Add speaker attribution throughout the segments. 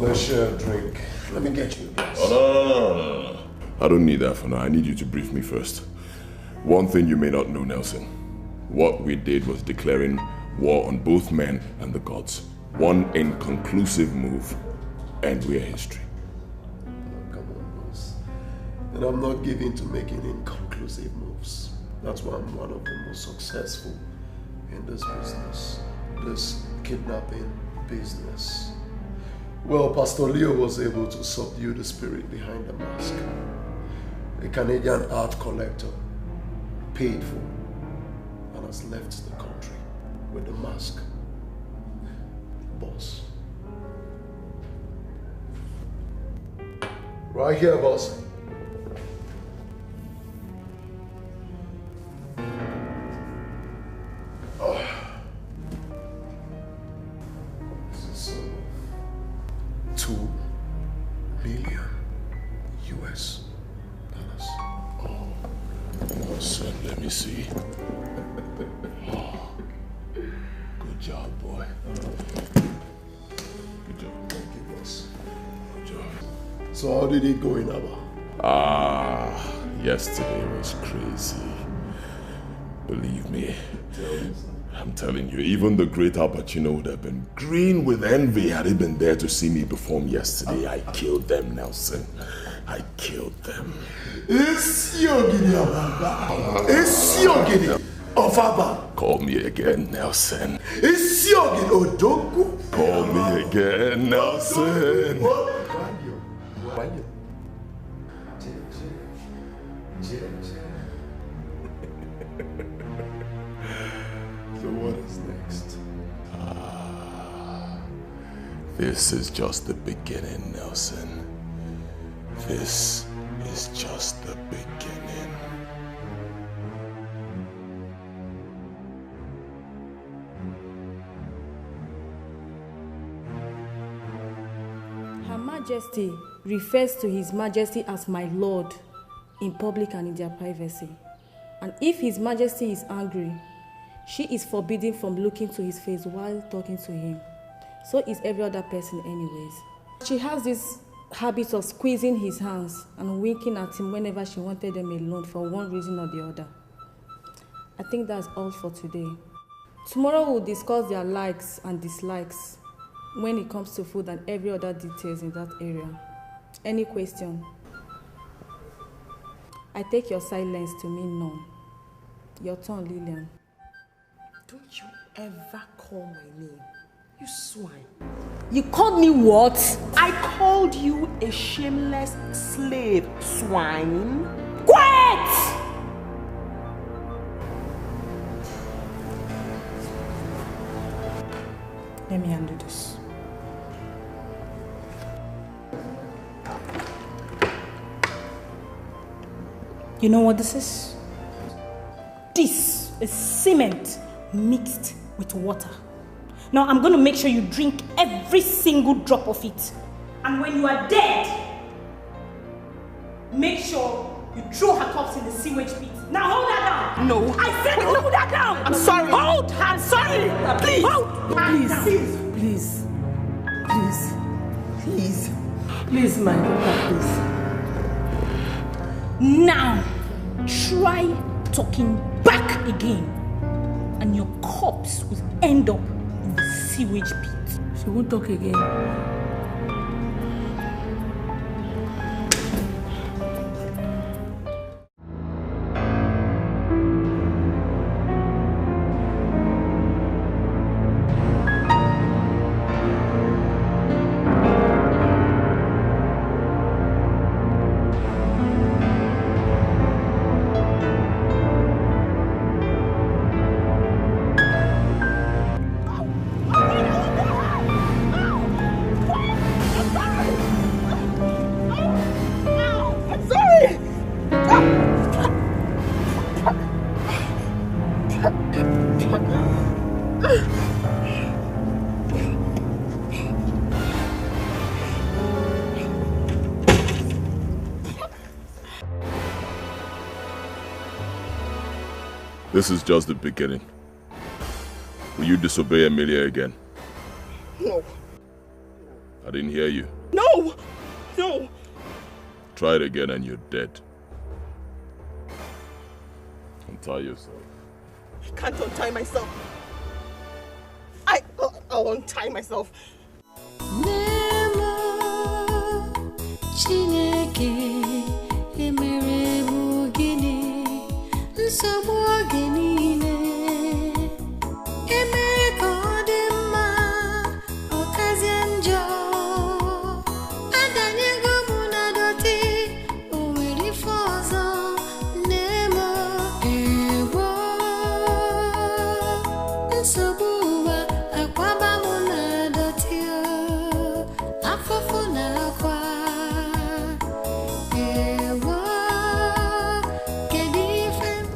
Speaker 1: Let's share a drink. Let me get you a glass.
Speaker 2: Oh, no. I don't need that for now. I need you to brief me first. One thing you may not know, Nelson. What we did was declaring war on both men and the gods. One inconclusive move, and we're history.
Speaker 1: Oh, come on, boss. And I'm not given to making inconclusive moves. That's why I'm one of the most successful in this business. This kidnapping business. Well, Pastor Leo was able to subdue the spirit behind the mask. A Canadian art collector, paid for, and has left the country with the mask. Boss. Right here, boss. This is 2 million US dollars.
Speaker 2: Oh, son, let me see. Oh, good job, boy. Good job.
Speaker 1: Thank you, boss.
Speaker 2: Good job.
Speaker 1: So how did it go in Aba?
Speaker 2: Yesterday was crazy. Believe me. I'm telling you, even the great Al Pacino would have been green with envy had he been there to see me perform yesterday. I killed them, Nelson. I killed them.
Speaker 1: It's Yogini Ababa. It's Yogini of Aba.
Speaker 2: Call me again, Nelson.
Speaker 1: It's Yogini Odoku.
Speaker 2: Call me again, Nelson.
Speaker 1: Why? So what is next?
Speaker 2: This is just the beginning, Nelson. This is just the beginning.
Speaker 3: Her Majesty refers to His Majesty as my Lord in public and in their privacy. And if His Majesty is angry, she is forbidden from looking to his face while talking to him. So is every other person anyways. She has this habit of squeezing his hands and winking at him whenever she wanted them alone for one reason or the other. I think that's all for today. Tomorrow we'll discuss their likes and dislikes when it comes to food and every other details in that area. Any question? I take your silence to mean none. Your turn, Lillian.
Speaker 4: Don't you ever call my name, you swine.
Speaker 3: You called me what?
Speaker 4: I called you a shameless slave, swine.
Speaker 3: Quiet!
Speaker 4: Let me undo this. You know what this is? This is cement mixed with water. Now I'm going to make sure you drink every single drop of it. And when you are dead, make sure you throw her corpse in the sewage pit. Now hold that down. No. I said hold that down. I'm sorry. Hold. I'm sorry. Please. Hold.
Speaker 5: Please. Please, my daughter, please.
Speaker 4: Now, try talking back again. And your corpse will end up in the sewage pit.
Speaker 5: She won't talk again.
Speaker 2: This is just the beginning. Will you disobey Emilia again?
Speaker 5: No.
Speaker 2: I didn't hear you.
Speaker 6: No! No!
Speaker 2: Try it again and you're dead. Untie yourself.
Speaker 6: I can't untie myself. I'll untie myself.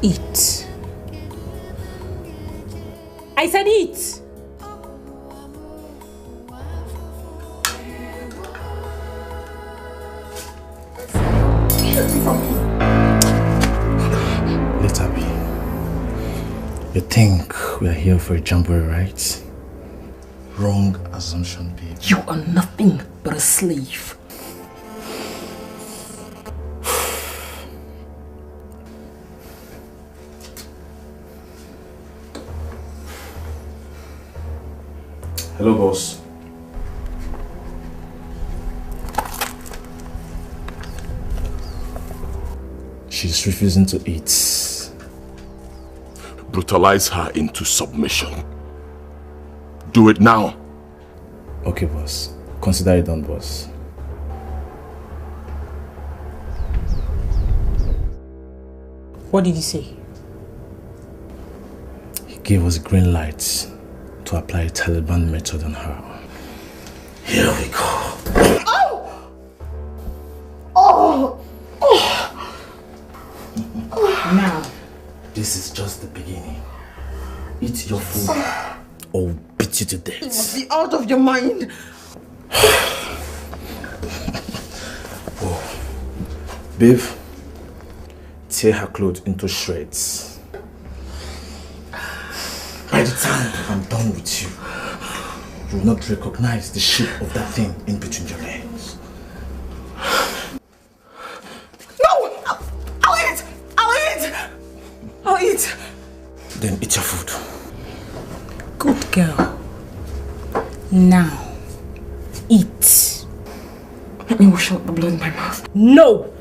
Speaker 4: Eat. I said eat.
Speaker 7: Let her be. You think we are here for a jamboree, right? Wrong assumption, babe.
Speaker 5: You are nothing but a slave.
Speaker 7: Hello, boss. She's refusing to eat.
Speaker 2: Brutalize her into submission. Do it now.
Speaker 7: Okay, boss. Consider it done, boss.
Speaker 4: What did he say?
Speaker 7: He gave us a green light to apply a Taliban method on her. Here we go.
Speaker 6: Oh! Oh! Oh!
Speaker 4: Now.
Speaker 7: This is just the beginning. Eat your food or we'll beat you to death.
Speaker 6: You must be out of your mind.
Speaker 7: Oh. Babe, tear her clothes into shreds. By the time I'm done with you, you will not recognize the shape of that thing in between your legs.
Speaker 6: No! I'll eat! I'll eat! I'll eat!
Speaker 7: Then eat your food.
Speaker 4: Good girl. Now, eat.
Speaker 5: Let me wash out the blood in my mouth.
Speaker 4: No!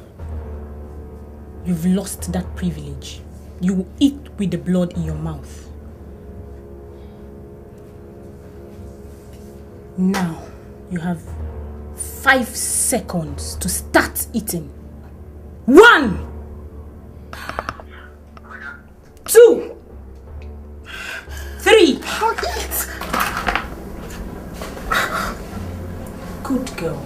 Speaker 4: You've lost that privilege. You will eat with the blood in your mouth. Now, you have 5 seconds to start eating. 1, 2, 3.
Speaker 6: I'll eat!
Speaker 4: Good girl.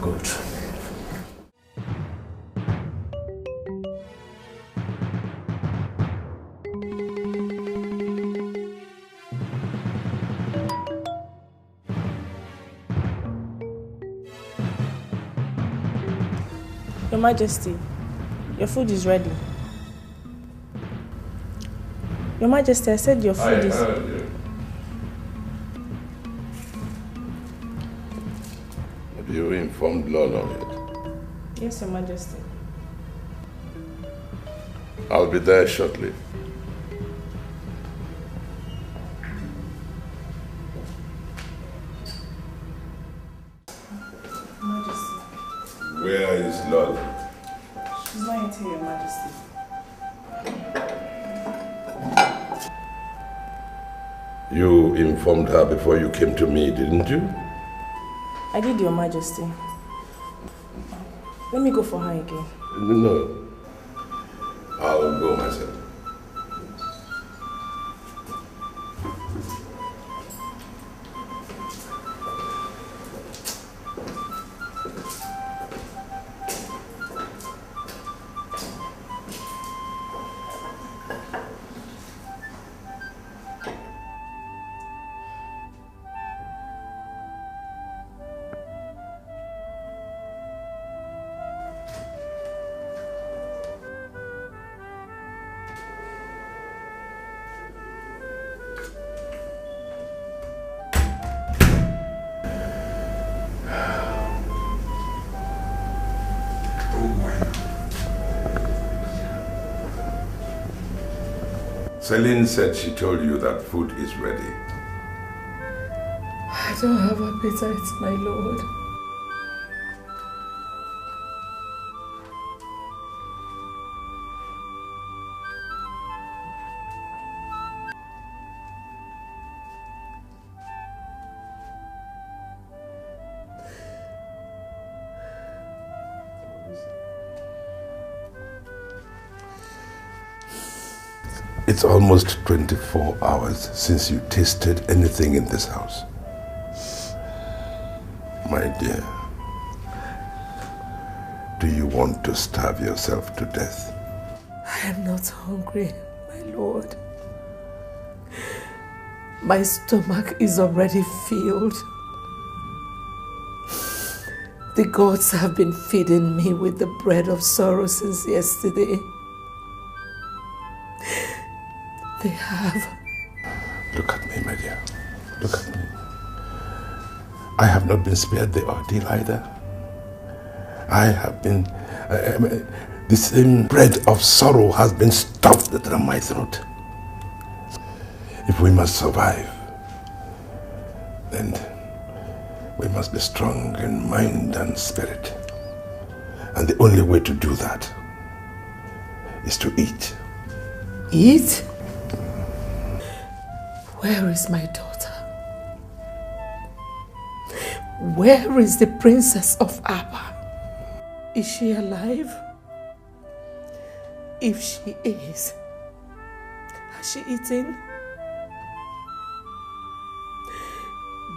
Speaker 7: Good.
Speaker 8: Your Majesty, your food is ready. Your Majesty, I said your food is...
Speaker 2: Have you informed Lolo yet?
Speaker 8: Yes, Your Majesty.
Speaker 2: I'll be there shortly.
Speaker 8: Majesty.
Speaker 2: Where is Lolo?
Speaker 8: She's not yet here, Your Majesty.
Speaker 2: You informed her before you came to me, didn't you?
Speaker 8: I did, Your Majesty. Let me go for her again.
Speaker 2: No. I'll go myself.
Speaker 9: Celine said she told you that food is ready.
Speaker 6: I don't have appetite, my lord.
Speaker 9: It's almost 24 hours since you tasted anything in this house. My dear, do you want to starve yourself to death?
Speaker 6: I am not hungry, my lord. My stomach is already filled. The gods have been feeding me with the bread of sorrow since yesterday. They have.
Speaker 9: Look at me, my dear. Look at me. I have not been spared the ordeal either. I have been... the same bread of sorrow has been stuffed down my throat. If we must survive, then we must be strong in mind and spirit. And the only way to do that is to eat.
Speaker 6: Eat? Where is my daughter? Where is the princess of Abba? Is she alive? If she is, has she eaten?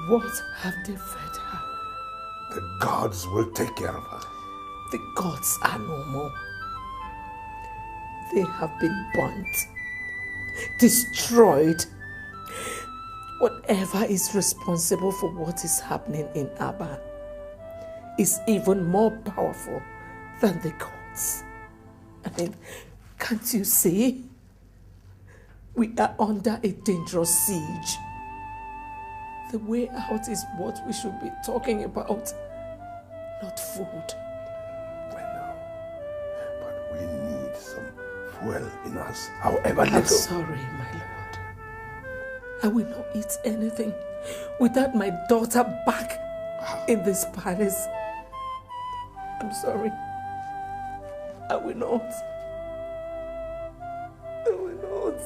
Speaker 6: What have they fed her?
Speaker 9: The gods will take care of her.
Speaker 6: The gods are no more. They have been burnt, destroyed. Whatever is responsible for what is happening in Abba is even more powerful than the gods. I mean, can't you see? We are under a dangerous siege. The way out is what we should be talking about, not food.
Speaker 9: I know, but we need some fuel in us, however little.
Speaker 6: I'm sorry, my lord. I will not eat anything without my daughter back in this palace. I'm sorry. I will not. I will not.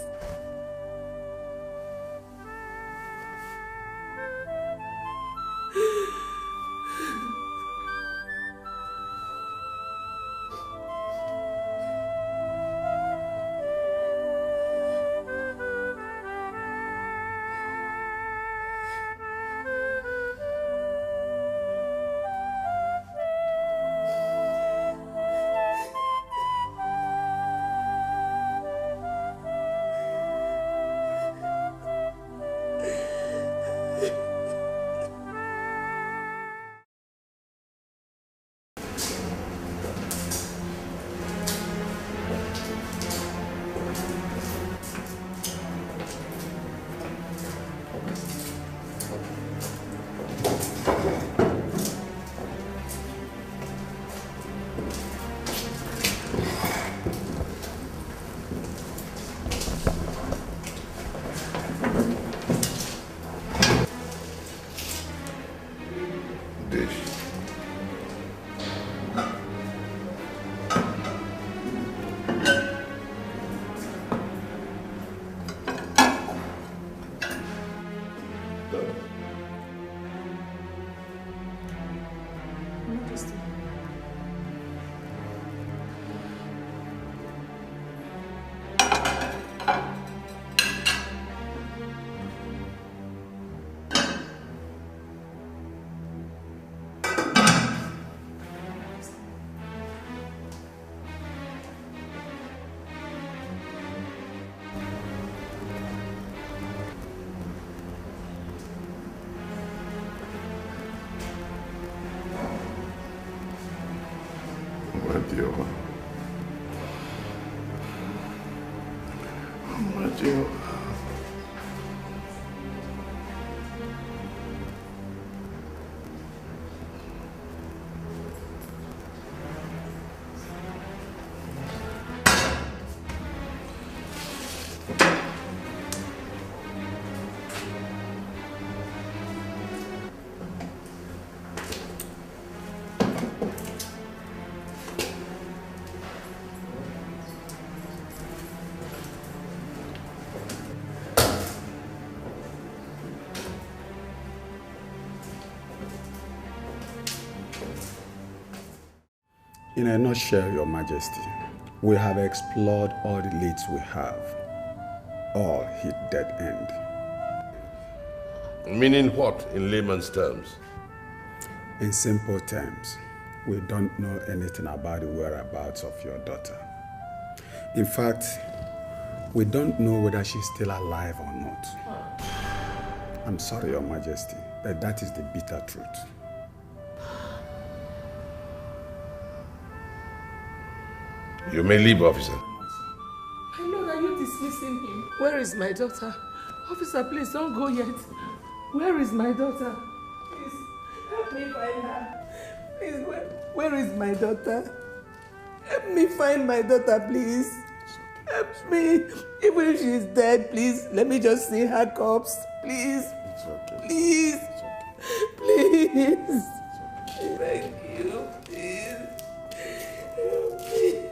Speaker 10: In a nutshell, Your Majesty, we have explored all the leads we have. All hit dead end.
Speaker 9: Meaning what, in layman's terms?
Speaker 10: In simple terms, we don't know anything about the whereabouts of your daughter. In fact, we don't know whether she's still alive or not. I'm sorry, Your Majesty, but that is the bitter truth.
Speaker 9: You may leave, officer.
Speaker 6: My lord, are you dismissing him? Where is my daughter? Officer, please don't go yet. Where is my daughter? Please, help me find her. Please, where is my daughter? Help me find my daughter, please. Help me. Even if she's dead, please, let me just see her corpse. Please.
Speaker 9: It's okay.
Speaker 6: Please.
Speaker 9: It's okay.
Speaker 6: Please. Thank you. Please. Help me.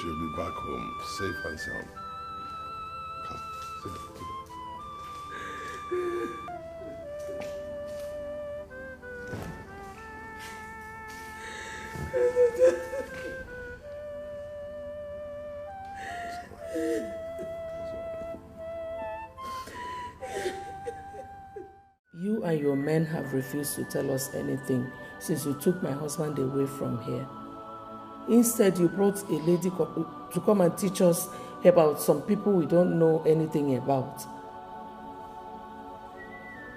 Speaker 9: You'll be back home, safe and sound. Come, sit down.
Speaker 6: You and your men have refused to tell us anything since you took my husband away from here. Instead, you brought a lady to come and teach us about some people we don't know anything about.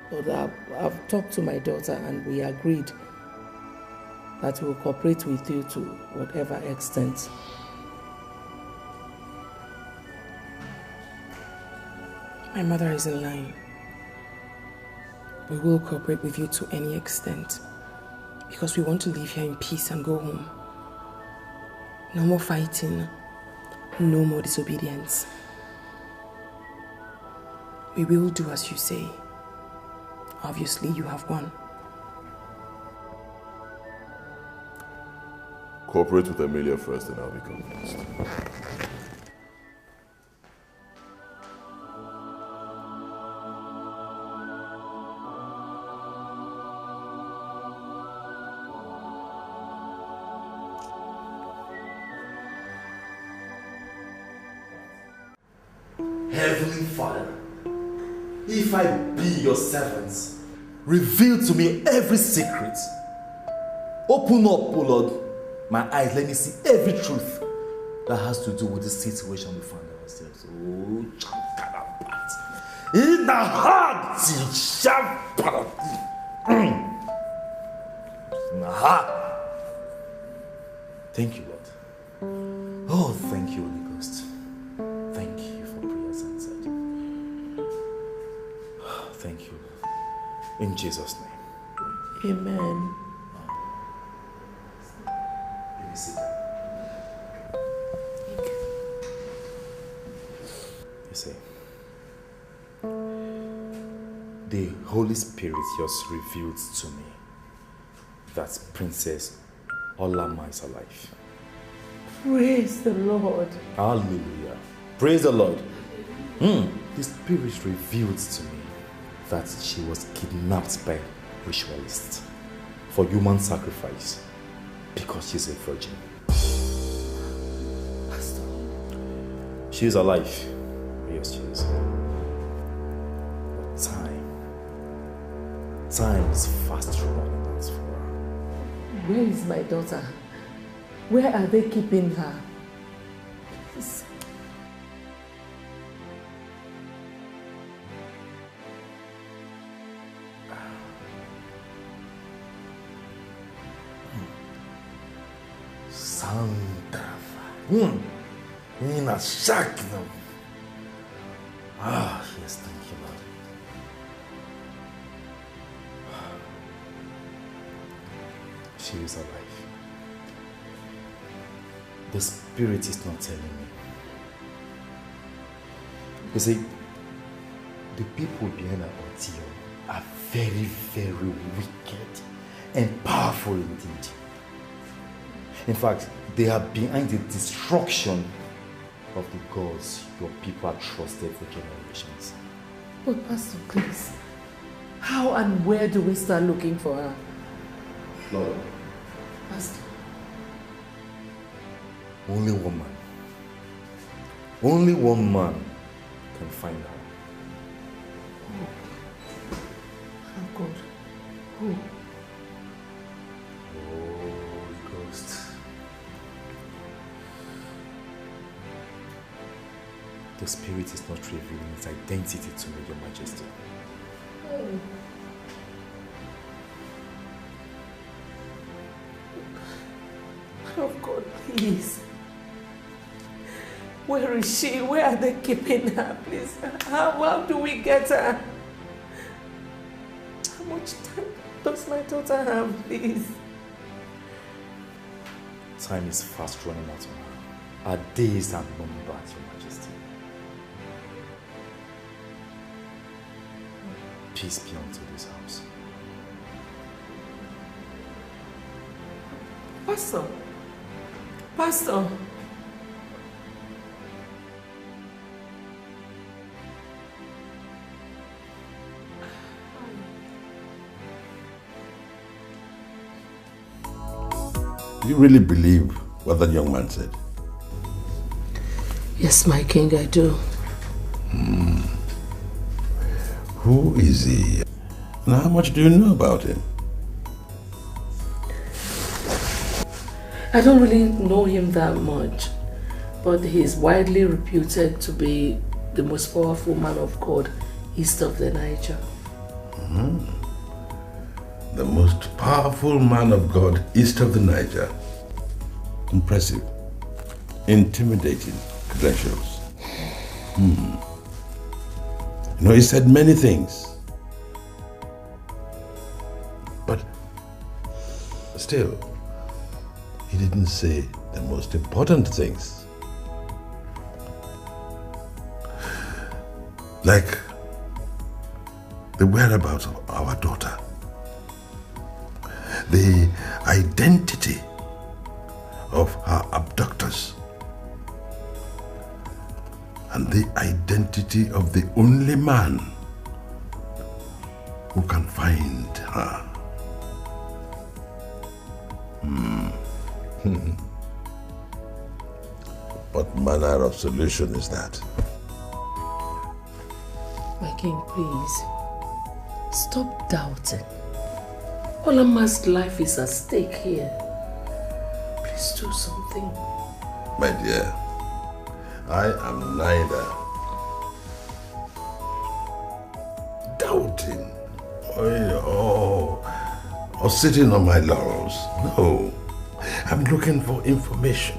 Speaker 6: But I've talked to my daughter and we agreed that we'll cooperate with you to whatever extent.
Speaker 8: My mother is in line. We will cooperate with you to any extent because we want to live here in peace and go home. No more fighting, no more disobedience. We will do as you say. Obviously, you have won.
Speaker 2: Cooperate with Emilia first and I'll be convinced.
Speaker 7: Heavenly Father, if I be your servant, reveal to me every secret. Open up, O Lord, my eyes, let me see every truth that has to do with the situation we find ourselves. Oh, Chankarabat. In the heart, in the heart. Thank you, Lord. Oh, thank you, Holy Ghost. Thank you for prayers answered. Thank you. In Jesus' name.
Speaker 6: Amen.
Speaker 7: Let me sit down. You see, the Holy Spirit just revealed to me that Princess Olama is alive.
Speaker 6: Praise the Lord.
Speaker 7: Hallelujah. Praise the Lord. The Spirit revealed to me that she was kidnapped by ritualists for human sacrifice because she's a virgin. Pastor. She is alive. Yes, she is. But time is fast running out for her.
Speaker 6: Where is my daughter? Where are they keeping her? Please.
Speaker 7: Nina Shakna. Ah, yes, thank you, Lord. She is alive. The Spirit is not telling me. You see, the people behind our ordeal are very, very wicked and powerful indeed. In fact, they are behind the destruction of the gods your people have trusted for generations.
Speaker 6: But Pastor, please. How and where do we start looking for her?
Speaker 7: Lord,
Speaker 6: Pastor.
Speaker 7: only one man can find her.
Speaker 6: Oh God. Who?
Speaker 7: Holy Ghost. The Spirit is not revealing its identity to me, Your Majesty.
Speaker 6: Oh God, please. Where is she? Where are they keeping her? Please. How do we get her? How much time does my daughter have, please?
Speaker 7: Time is fast running out of her. Our days are numbered, Your Majesty. Peace be unto this house.
Speaker 6: Pastor.
Speaker 9: Do you really believe what that young man said?
Speaker 6: Yes, my king, I do.
Speaker 9: Who is he? And how much do you know about him?
Speaker 6: I don't really know him that much, but he is widely reputed to be the most powerful man of God east of the Niger.
Speaker 9: The most powerful man of God east of the Niger. Impressive. Intimidating credentials. You know, he said many things. But still, he didn't say the most important things. Like the whereabouts of our daughter. The identity of her abductors. And the identity of the only man who can find her. What manner of solution is that?
Speaker 6: My king, please, stop doubting. Olama's life is at stake here. Please do something.
Speaker 9: My dear, I am neither doubting or sitting on my laurels. No, I'm looking for information.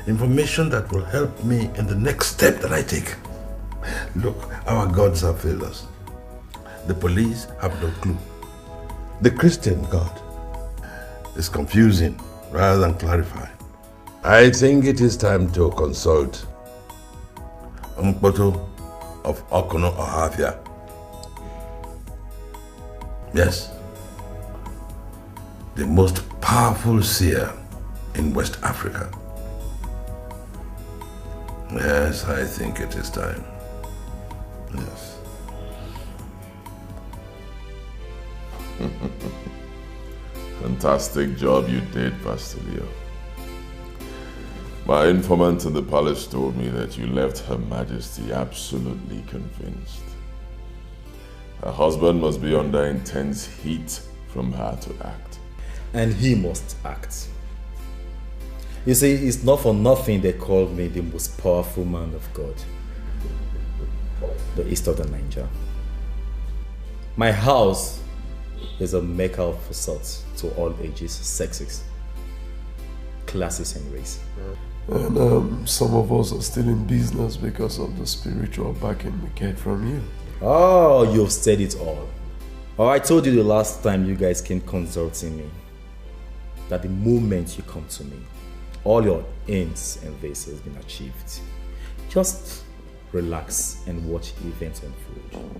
Speaker 9: Information that will help me in the next step that I take. Look, our gods have failed us. The police have no clue. The Christian God is confusing rather than clarifying. I think it is time to consult Mpoto of Okono Ohafia. Yes, the most powerful seer in West Africa. Yes, I think it is time. Yes.
Speaker 2: Fantastic job you did, Pastor Leo. My informant in the palace told me that you left Her Majesty absolutely convinced. Her husband must be under intense heat from her to act.
Speaker 7: And he must act. You see, it's not for nothing they called me the most powerful man of God. The east of the Niger. My house is a mecca of facades to all ages, sexes, classes and race.
Speaker 1: And some of us are still in business because of the spiritual backing we get from you.
Speaker 7: Oh, you've said it all. Oh, I told you the last time you guys came consulting me that the moment you come to me, all your ends and this has been achieved. Just relax and watch events unfold.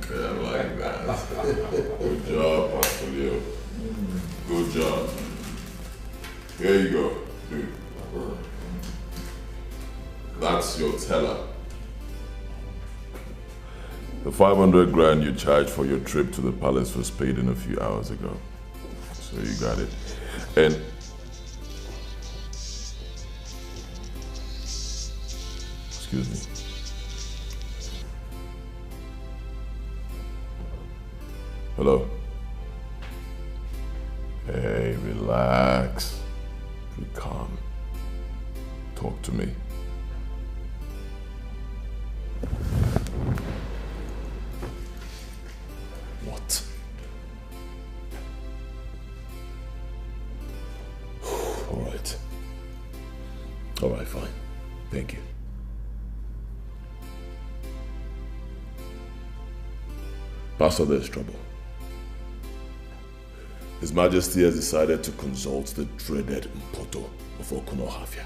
Speaker 2: Okay, I like that. Good job, Pastor Leo. Good job. Here you go, dude. That's your teller. The 500 grand you charged for your trip to the palace was paid in a few hours ago. So you got it. And excuse me. Hello? Hey, relax. Be calm. Talk to me. What? All right. All right, fine. Thank you. Pastor, there's trouble. His Majesty has decided to consult the dreaded Mpoto of Okunohafia.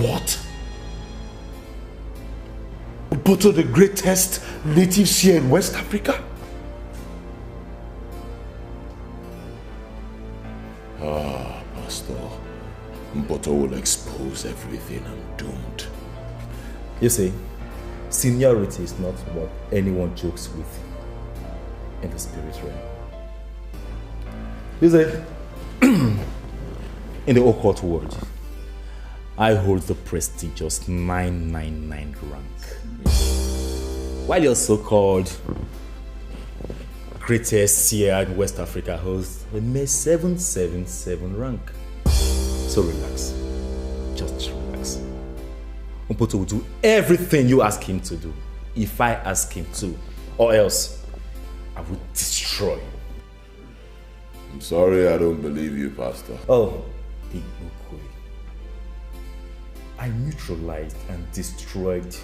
Speaker 1: What? Mpoto, the greatest native seer in West Africa?
Speaker 2: Ah, Pastor. Mpoto will expose everything. I'm doomed.
Speaker 7: You see, seniority is not what anyone jokes with in the spirit realm. You see, in the occult world, I hold the prestigious 999 rank. While your so-called greatest seer in West Africa holds a mere 777 rank. So relax. Just relax. Mpoto will do everything you ask him to do, if I ask him to, or else I will destroy you.
Speaker 2: I'm sorry I don't believe you, Pastor.
Speaker 7: Oh, Big Okwe. I neutralized and destroyed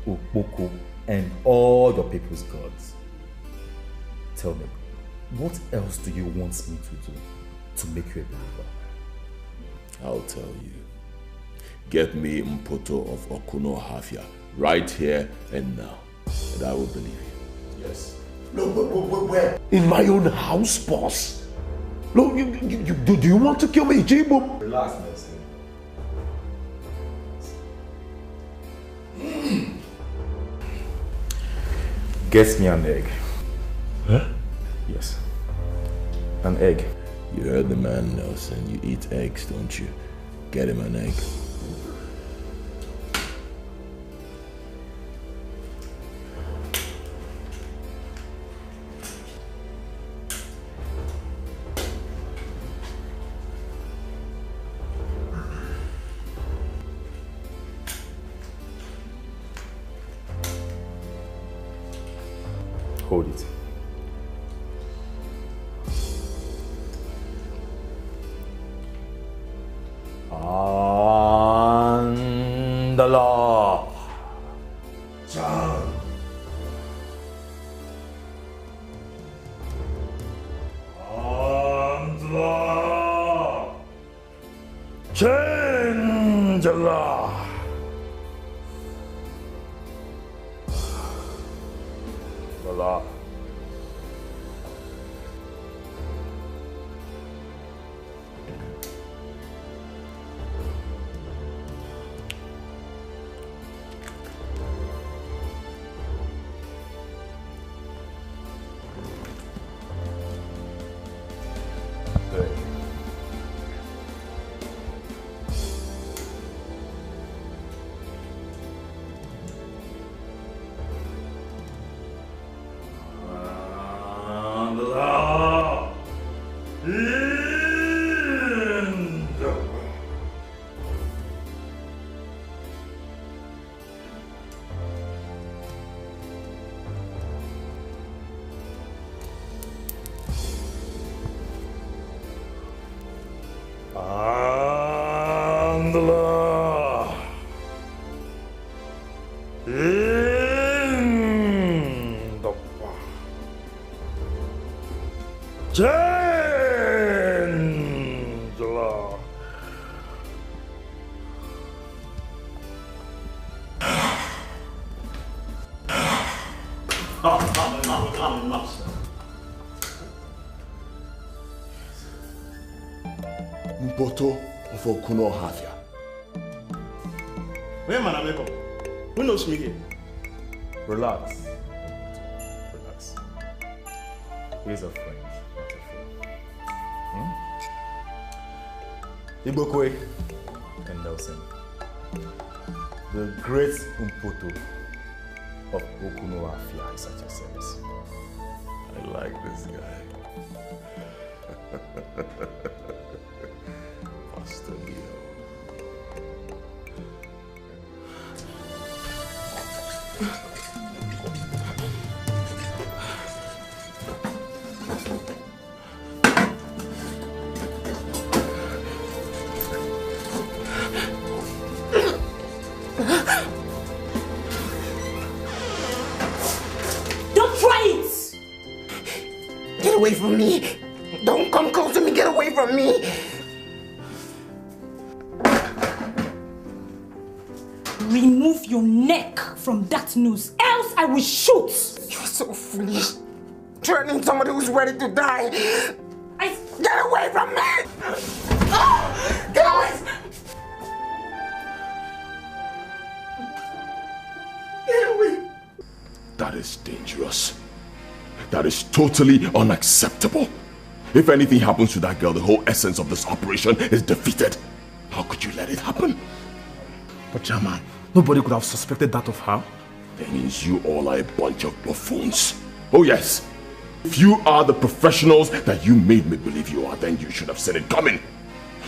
Speaker 7: Okpoko and all your people's gods. Tell me, what else do you want me to do to make you a believer?
Speaker 2: I'll tell you. Get me Mpoto of Okunohafia right here and now, and I will believe you. Yes.
Speaker 1: No, where? In my own house, boss? No, do you want to kill me, Jibo?
Speaker 7: Relax, Nelson. Get me an egg.
Speaker 2: Huh?
Speaker 7: Yes. An egg.
Speaker 2: You heard the man, Nelson. You eat eggs, don't you? Get him an egg.
Speaker 7: Hold it. And the law.
Speaker 1: John.
Speaker 9: And the law. Change the law. The law. And the law in the change the law.
Speaker 2: Mpoto of Okunohafia.
Speaker 11: Where man, who knows me here?
Speaker 7: Relax. Relax. He's a friend, not a fool. Igbokwe and Nelson. The great Umpoto of Okuno Afia is at your service.
Speaker 2: I like this guy. Pastor Leo.
Speaker 6: Away from me. Don't come close to me. Get away from me.
Speaker 4: Remove your neck from that noose, else I will shoot.
Speaker 6: You're so foolish. Threatening somebody who's ready to die. Get away from me. Get away. Get away.
Speaker 2: That is dangerous. That is totally unacceptable. If anything happens to that girl, the whole essence of this operation is defeated. How could you let it happen?
Speaker 7: But Chairman, nobody could have suspected that of her.
Speaker 2: That means you all are a bunch of buffoons. Oh yes. If you are the professionals that you made me believe you are, then you should have seen it coming.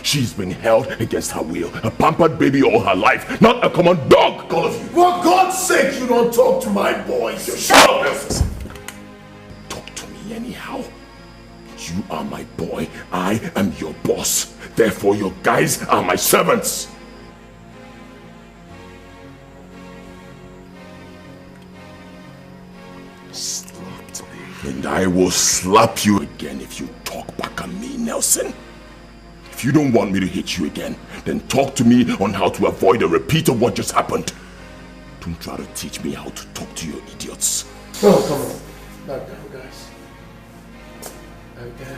Speaker 2: She's been held against her will, a pampered baby all her life, not a common dog, all of you.
Speaker 1: For God's sake, you don't talk to my boys. You
Speaker 2: shut up! Anyhow, you are my boy, I am your boss, therefore your guys are my servants. Slapped me. And I will slap you again if you talk back at me, Nelson. If you don't want me to hit you again, then talk to me on how to avoid a repeat of what just happened. Don't try to teach me how to talk to your idiots.
Speaker 1: Oh, come on. Back down, guys. Okay.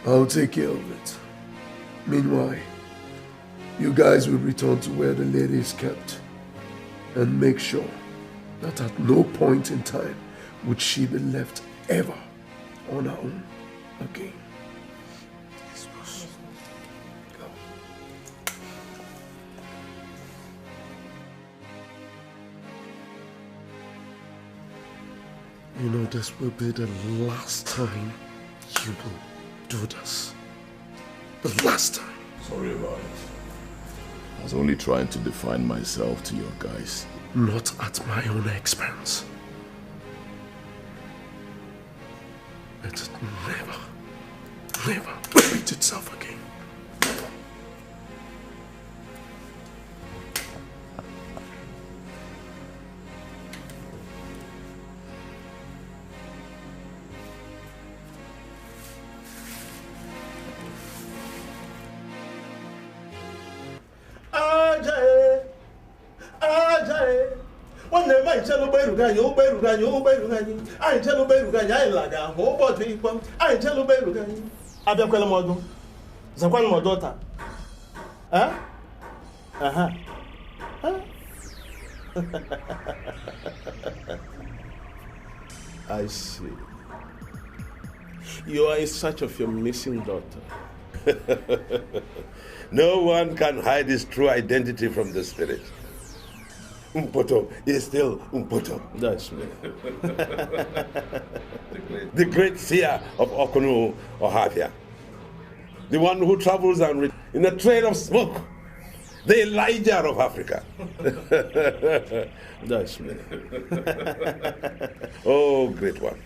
Speaker 1: I'll take care of it. Meanwhile, you guys will return to where the lady is kept and make sure that at no point in time would she be left ever on her own again. Yes, boss. Go. You know, this will be the last time you will do this. The last time.
Speaker 2: Sorry about it. I was only trying to define myself to your guys.
Speaker 1: Not at my own expense. Let it never repeat itself again.
Speaker 11: I see. You are in search of your missing daughter.
Speaker 9: No one can hide his true identity from the spirit. Umpoto is still Umpoto.
Speaker 11: That's me.
Speaker 9: The great seer of Okuno Ohafia. The one who travels and in a trail of smoke. The Elijah of Africa.
Speaker 11: That's me.
Speaker 9: Oh, great one.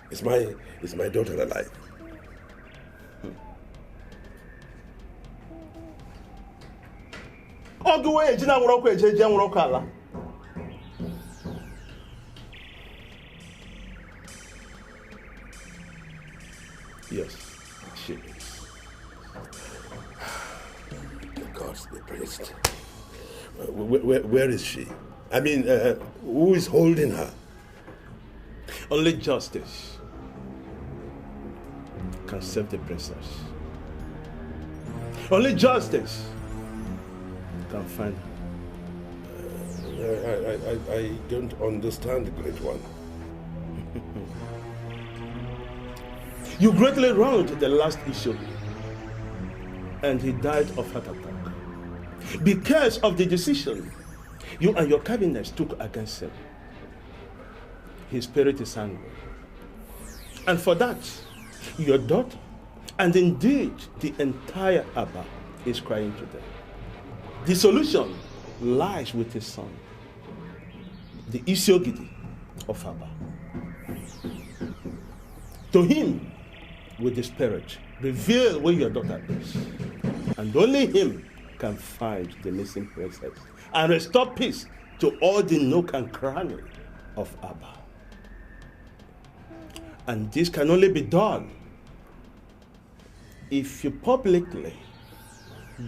Speaker 9: Is my daughter alive?
Speaker 11: Yes, she is.
Speaker 9: The gods be praised. Where is she? I mean, who is holding her?
Speaker 11: Only justice can save the princess. Only justice can find her.
Speaker 9: I don't understand, Great One.
Speaker 11: You greatly wronged the last issue, and he died of heart attack because of the decision you and your cabinet took against him. His spirit is angry, and for that, your daughter, and indeed the entire Abba, is crying today. The solution lies with his son, the Isiogidi of Abba. To him, with the spirit, reveal where your daughter is, and only him can find the missing princess and restore peace to all the nook and cranny of Abba. And this can only be done if you publicly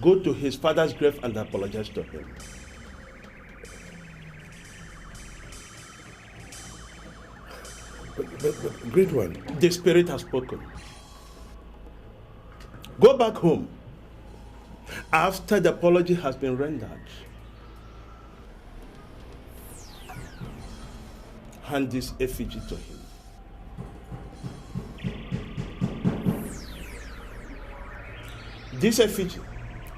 Speaker 11: go to his father's grave and apologize to him.
Speaker 9: But Great One.
Speaker 11: The spirit has spoken. Go back home after the apology has been rendered. Hand this effigy to him. This effigy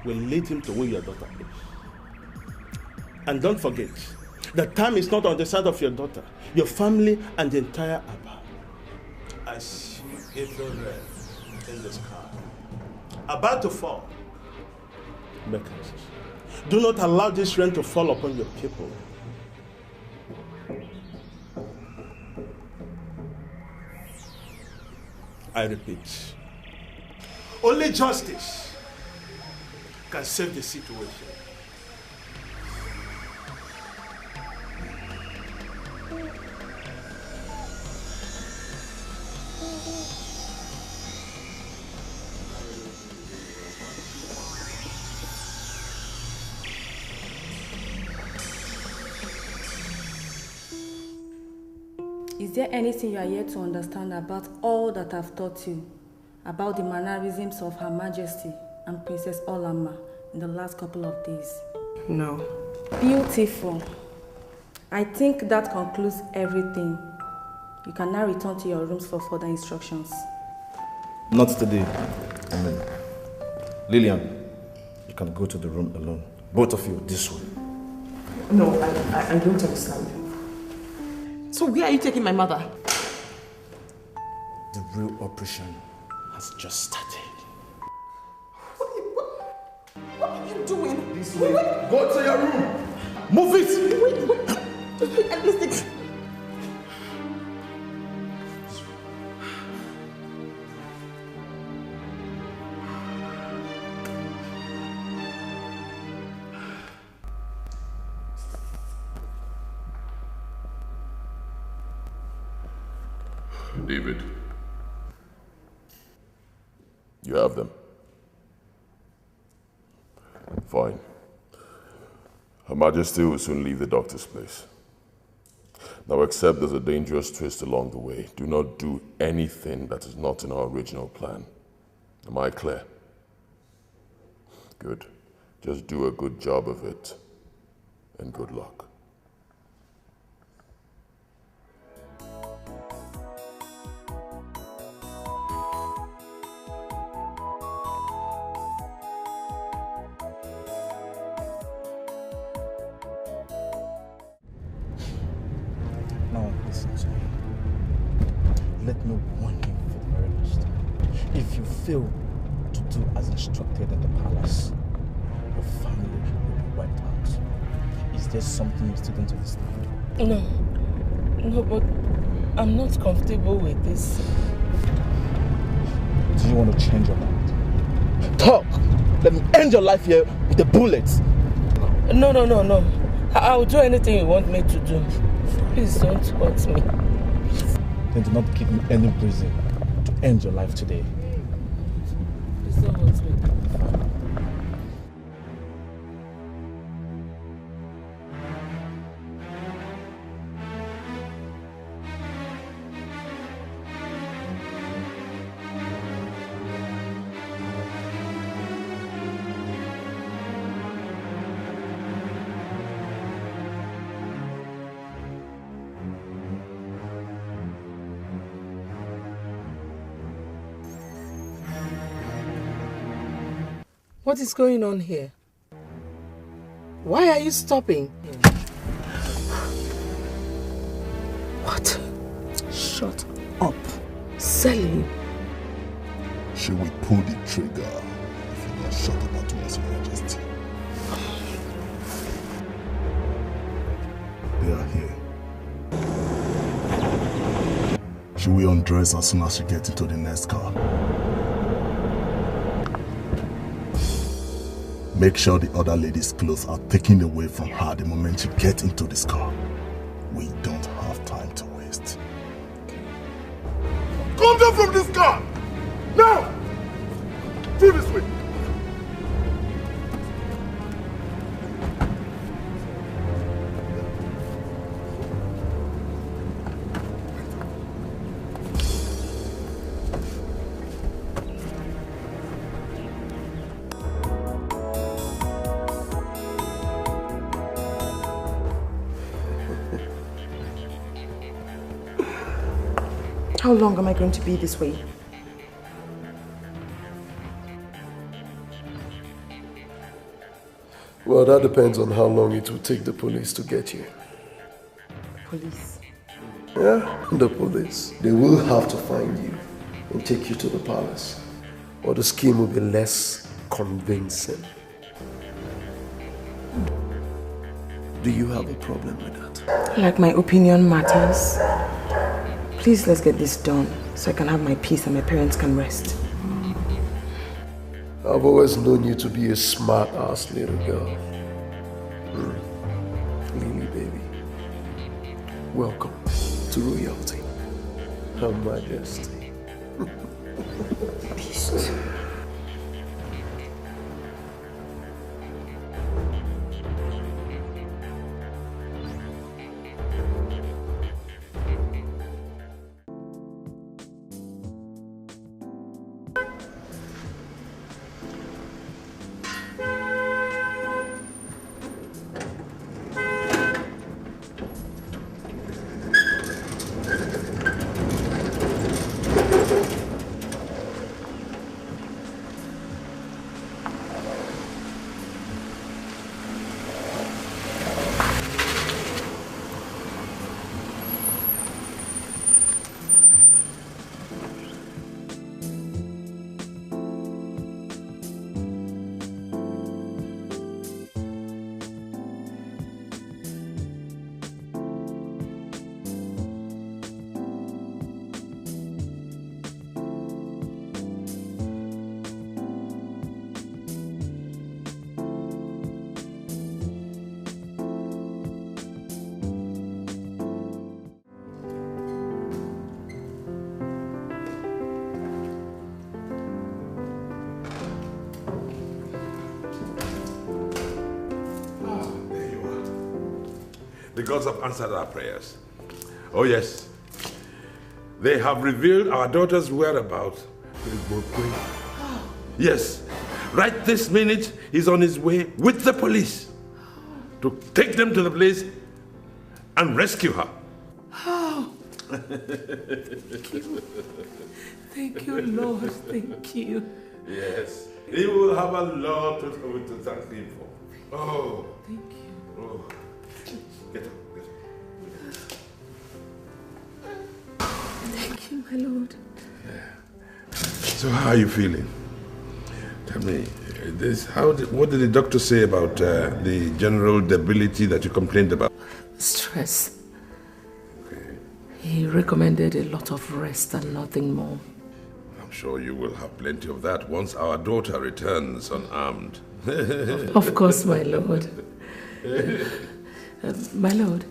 Speaker 11: will lead him to where your daughter is. And don't forget, the time is not on the side of your daughter, your family, and the entire Abba. I see April red in the sky, about to fall. Make haste. Do not allow this rain to fall upon your people. I repeat, only justice can save the situation.
Speaker 3: Is there anything you are yet to understand about all that I've taught you, about the mannerisms of Her Majesty and Princess Olama in the last couple of days?
Speaker 8: No.
Speaker 3: Beautiful. I think that concludes everything. You can now return to your rooms for further instructions.
Speaker 7: Not today. Lillian, you can go to the room alone. Both of you, this way.
Speaker 6: No, I don't understand. So where are you taking my mother?
Speaker 7: The real operation has just started.
Speaker 6: What are you doing?
Speaker 7: This way. Go to your room. Move it.
Speaker 6: Wait, listen.
Speaker 2: David, you have them. Fine. Her Majesty will soon leave the doctor's place. Now, except there's a dangerous twist along the way, do not do anything that is not in our original plan. Am I clear? Good. Just do a good job of it, and good luck.
Speaker 7: Listen to me. Let me warn you for the very last time. If you fail to do as instructed in the palace, your family will be wiped out. Is there something you still don't understand?
Speaker 6: No, but I'm not comfortable with this.
Speaker 7: Do you want to change your mind? Talk! Let me end your life here with a bullet.
Speaker 6: No. I'll do anything you want me to do. Please don't hurt me.
Speaker 7: Then do not give me any reason to end your life today.
Speaker 6: Please don't hurt me. What is going on here? Why are you stopping? What? Shut up. Selling.
Speaker 2: She will pull the trigger if you not shut up at once, Your Majesty. They are here. She will undress as soon as she gets into the next car. Make sure the other lady's clothes are taken away from her the moment she gets into this car. We don't have time to waste. Come down from this car! Now! Through this way!
Speaker 8: How long am I going to be this way?
Speaker 1: Well, that depends on how long it will take the police to get you.
Speaker 8: Police?
Speaker 1: Yeah, the police. They will have to find you and take you to the palace. Or the scheme will be less convincing. Do you have a problem with that?
Speaker 8: Like my opinion matters. Please, let's get this done so I can have my peace and my parents can rest.
Speaker 1: I've always known you to be a smart-ass little girl. Lily, baby. Welcome to royalty. Her Majesty.
Speaker 8: Beast.
Speaker 9: The gods have answered our prayers. Oh yes, they have revealed our daughter's whereabouts. Yes, right this minute he's on his way with the police to take them to the place and rescue her.
Speaker 6: Oh. Thank you, Lord. Thank you.
Speaker 9: Yes, he will have a lot to thank him for. Oh.
Speaker 6: Thank you.
Speaker 9: Oh. Get up, get up.
Speaker 6: Thank you, my Lord.
Speaker 9: Yeah. So how are you feeling? Tell me, what did the doctor say about the general debility that you complained about?
Speaker 6: Stress. Okay. He recommended a lot of rest and nothing more.
Speaker 9: I'm sure you will have plenty of that once our daughter returns unarmed.
Speaker 6: Of course, my Lord. My Lord,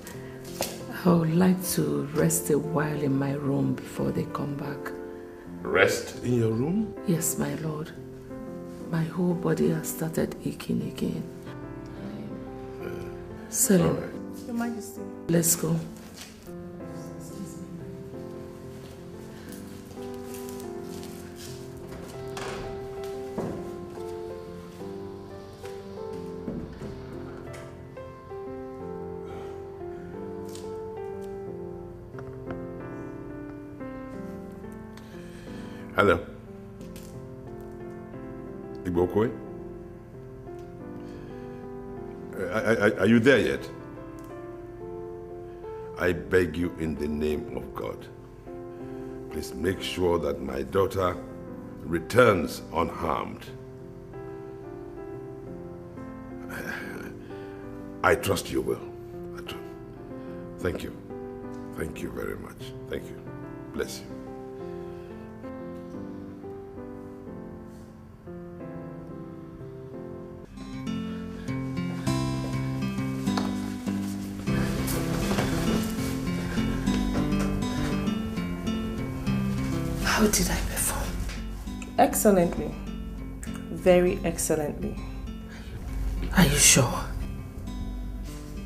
Speaker 6: I would like to rest a while in my room before they come back.
Speaker 9: Rest in your room?
Speaker 6: Yes, my Lord. My whole body has started aching again. Selim,
Speaker 8: Your Majesty.
Speaker 6: Let's go.
Speaker 9: Hello. Igbokwe? Are you there yet? I beg you in the name of God, please make sure that my daughter returns unharmed. I trust you will. Thank you. Thank you very much. Thank you. Bless you.
Speaker 6: How did I perform?
Speaker 8: Excellently. Very excellently.
Speaker 6: Are you sure?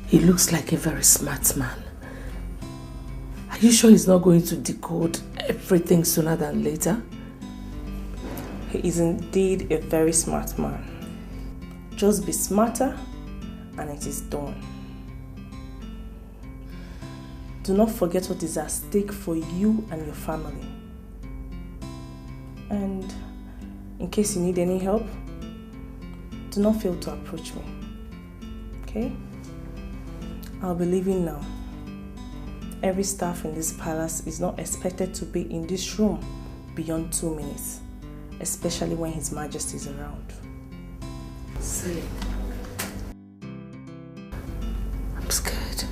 Speaker 6: He looks like a very smart man. Are you sure he's not going to decode everything sooner than later?
Speaker 8: He is indeed a very smart man. Just be smarter and it is done. Do not forget what is at stake for you and your family. And in case you need any help, do not fail to approach me. Okay? I'll be leaving now. Every staff in this palace is not expected to be in this room beyond 2 minutes, especially when His Majesty is around.
Speaker 6: Say, I'm scared.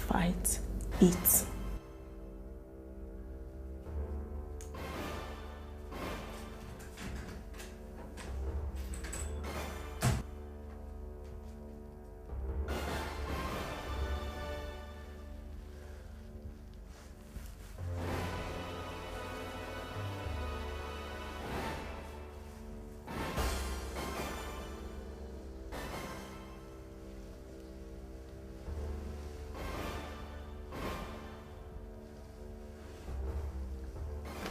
Speaker 8: Fight it.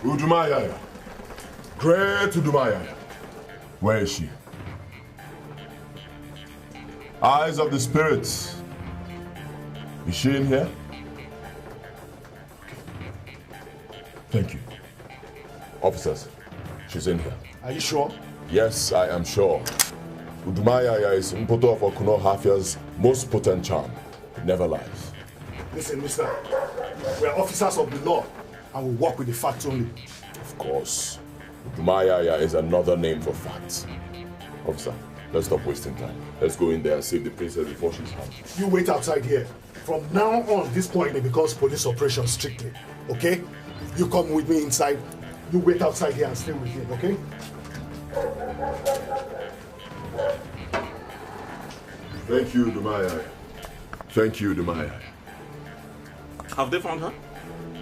Speaker 2: Udumaya. Great Udumaya. Where is she? Eyes of the spirits. Is she in here? Thank you. Officers, she's in here.
Speaker 12: Are you sure?
Speaker 2: Yes, I am sure. Udumaya is Mpoto of Okuno Hafia's most potent charm. It never lies.
Speaker 12: Listen, mister. We are officers of the law and we work with the facts only.
Speaker 2: Of course. Udumaya is another name for facts. Officer, let's stop wasting time. Let's go in there and save the princess before she's harmed.
Speaker 12: You wait outside here. From now on, this point it becomes police operation strictly. Okay? You come with me inside. You wait outside here and stay with him, okay?
Speaker 2: Thank you, Udumaya. Thank you, Udumaya.
Speaker 11: Have they found her?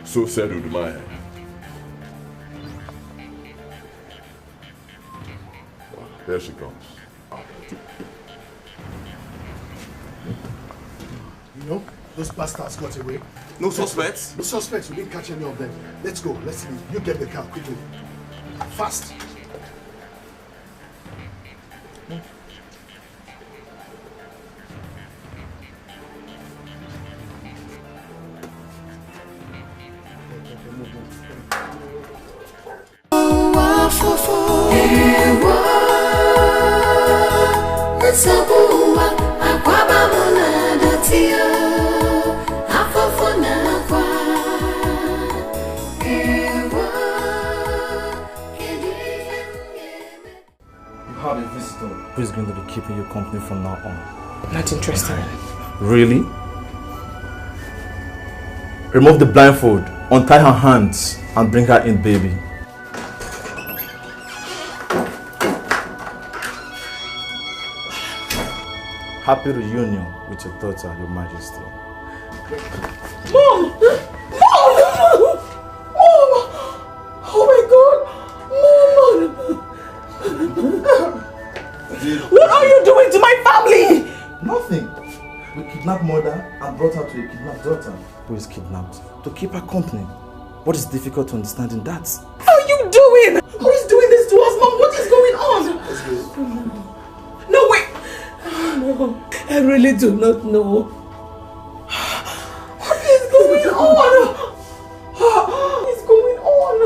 Speaker 2: So said Udumaya. Here she comes.
Speaker 12: You know, those bastards got away.
Speaker 11: No suspects?
Speaker 12: No suspects. We didn't catch any of them. Let's go. Let's leave. You get the car quickly. Fast.
Speaker 7: Who is going to be keeping you company from now on?
Speaker 6: Not interested.
Speaker 7: Really? Remove the blindfold, untie her hands, and bring her in, baby. Happy reunion with your daughter, Your Majesty.
Speaker 6: Mom! Mom! Mom! Oh my God! Mom! What are you doing to my family?
Speaker 7: Nothing. We kidnapped mother and brought her to a kidnapped daughter. Who is kidnapped? To keep her company. What is difficult to understand in that?
Speaker 6: How are you doing? Who is doing this to us, Mom? What is going on? No, wait! No, I really do not know. What is going on? What is going on?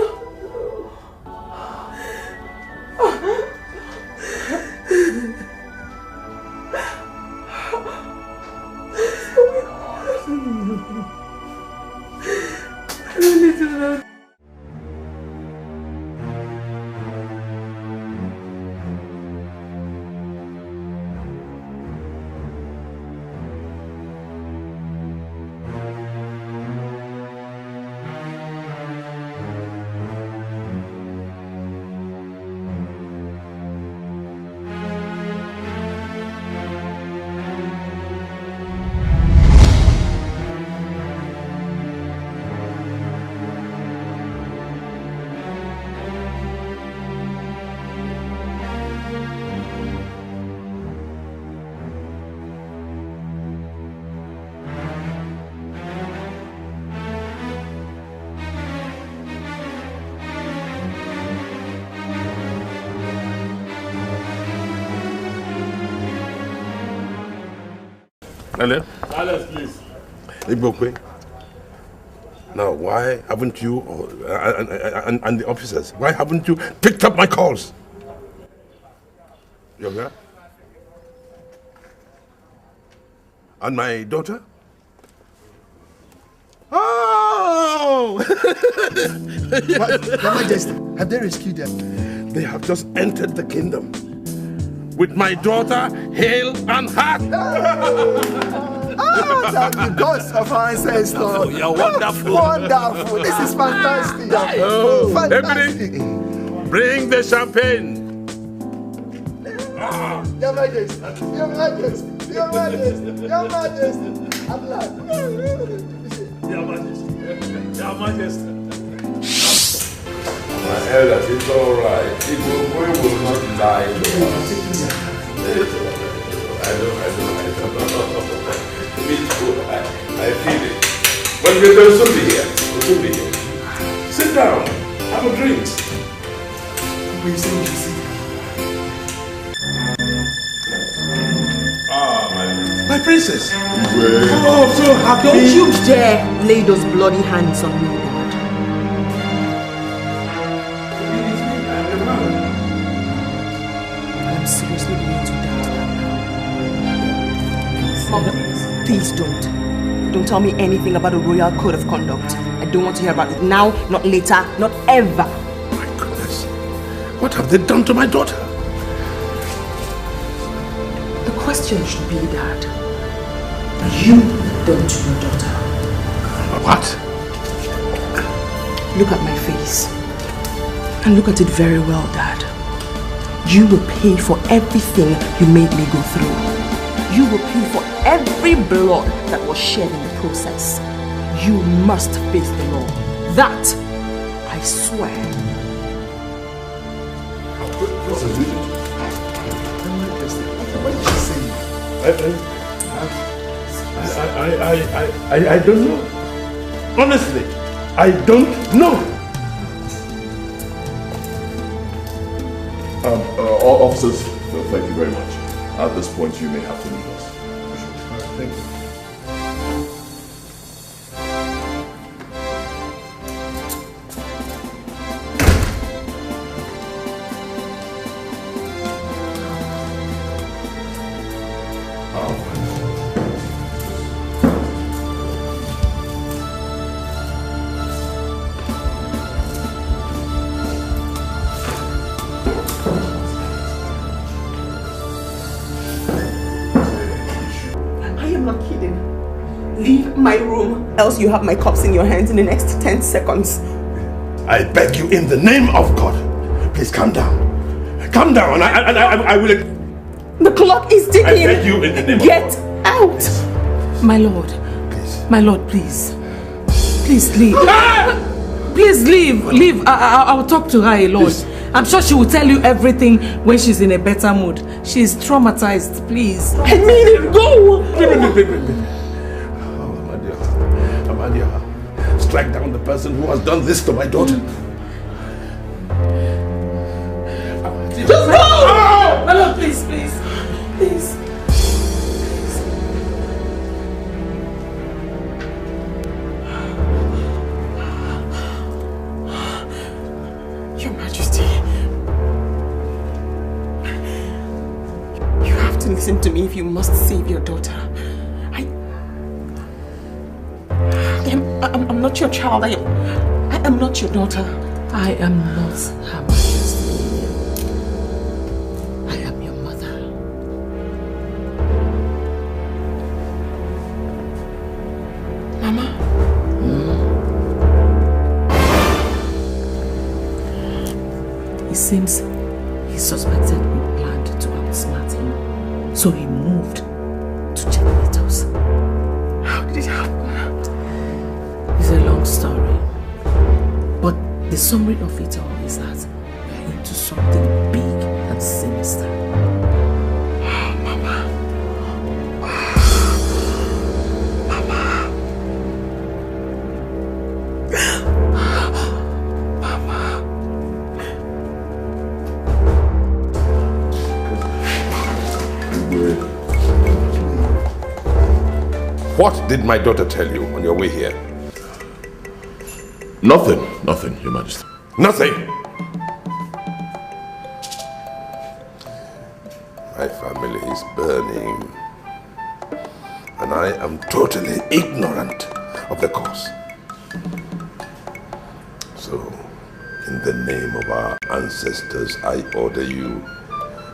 Speaker 9: Hello?
Speaker 11: Silence, please.
Speaker 9: Igbokwe. Now, why haven't you, and the officers, why haven't you picked up my calls? Yoga? And my daughter? Oh!
Speaker 13: Your Majesty, have they rescued them?
Speaker 9: They have just entered the kingdom. With my daughter, hale and heart.
Speaker 13: Thank you, gods of our ancestors.
Speaker 9: Oh, you're wonderful.
Speaker 13: Wonderful. This is fantastic.
Speaker 9: Oh,
Speaker 13: Fantastic.
Speaker 9: Ebony, bring the champagne.
Speaker 13: Your Majesty, Your Majesty, Your Majesty, Your Majesty. I'm glad.
Speaker 11: Your Majesty, Your Majesty.
Speaker 9: My elders, it's all right. We will not die. I know. Me too. I feel it. But we'll soon be here. We'll soon be here. Sit down. Have a drink.
Speaker 13: We sit.
Speaker 9: My princess.
Speaker 13: Oh, I'm so happy.
Speaker 5: Don't you dare lay those bloody hands on me, Dad. I'm seriously going to die. Mom, please don't. Don't tell me anything about a royal code of conduct. I don't want to hear about it now, not later, not ever.
Speaker 9: My goodness. What have they done to my daughter?
Speaker 5: The question should be, Dad, you done to your daughter.
Speaker 9: What?
Speaker 5: Look at my face. And look at it very well, Dad. You will pay for everything you made me go through. You will pay for every blood that was shed in the process. You must face the law. That, I swear.
Speaker 9: What is it?
Speaker 13: What did she say?
Speaker 9: I don't know. Honestly, I don't know.
Speaker 2: Officers, thank you very much. At this point, you may have to leave us.
Speaker 13: Thank you.
Speaker 5: My room, else you have my cups in your hands in the next 10 seconds.
Speaker 9: I beg you in the name of God, please calm down. Calm down, I will...
Speaker 5: The clock is ticking.
Speaker 9: I beg you in the name
Speaker 5: Get
Speaker 9: of God.
Speaker 5: out.
Speaker 6: My lord.
Speaker 9: Please.
Speaker 6: My lord, please. Please leave. Please leave. Leave. I'll talk to her alone. Please. I'm sure she will tell you everything when she's in a better mood. She's traumatized. Please.
Speaker 5: I mean it. Go.
Speaker 9: Strike down the person who has done this to my daughter.
Speaker 6: Just go! My lord, please, please. Please.
Speaker 5: Your Majesty. You have to listen to me if you must save your daughter. I'm not your child.
Speaker 6: am not your daughter. I am not Her Majesty. I am your mother. Mama? It seems he suspected we planned to outsmart him, so he moved to checkmate us. How did it happen? It's a long story, but the summary of it all is that we're into something big and sinister. Mama. Mama.
Speaker 9: What did my daughter tell you on your way here?
Speaker 2: Nothing, Your Majesty.
Speaker 9: Nothing! My family is burning, and I am totally ignorant of the cause. So, in the name of our ancestors, I order you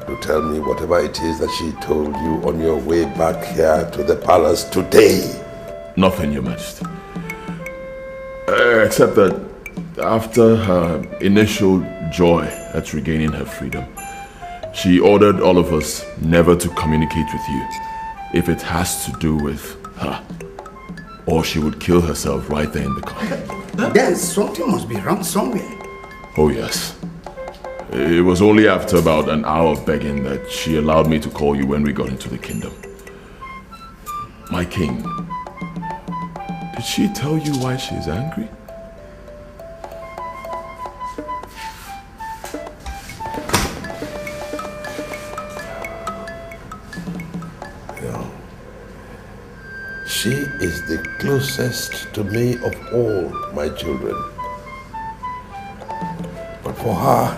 Speaker 9: to tell me whatever it is that she told you on your way back here to the palace today.
Speaker 2: Nothing, Your Majesty. Except that after her initial joy at regaining her freedom, she ordered all of us never to communicate with you if it has to do with her, or she would kill herself right there in the car.
Speaker 13: Then something must be wrong somewhere.
Speaker 2: Oh yes. It was only after about an hour of begging that she allowed me to call you when we got into the kingdom. My king, did she tell you why she's angry?
Speaker 9: No. She is the closest to me of all my children. But for her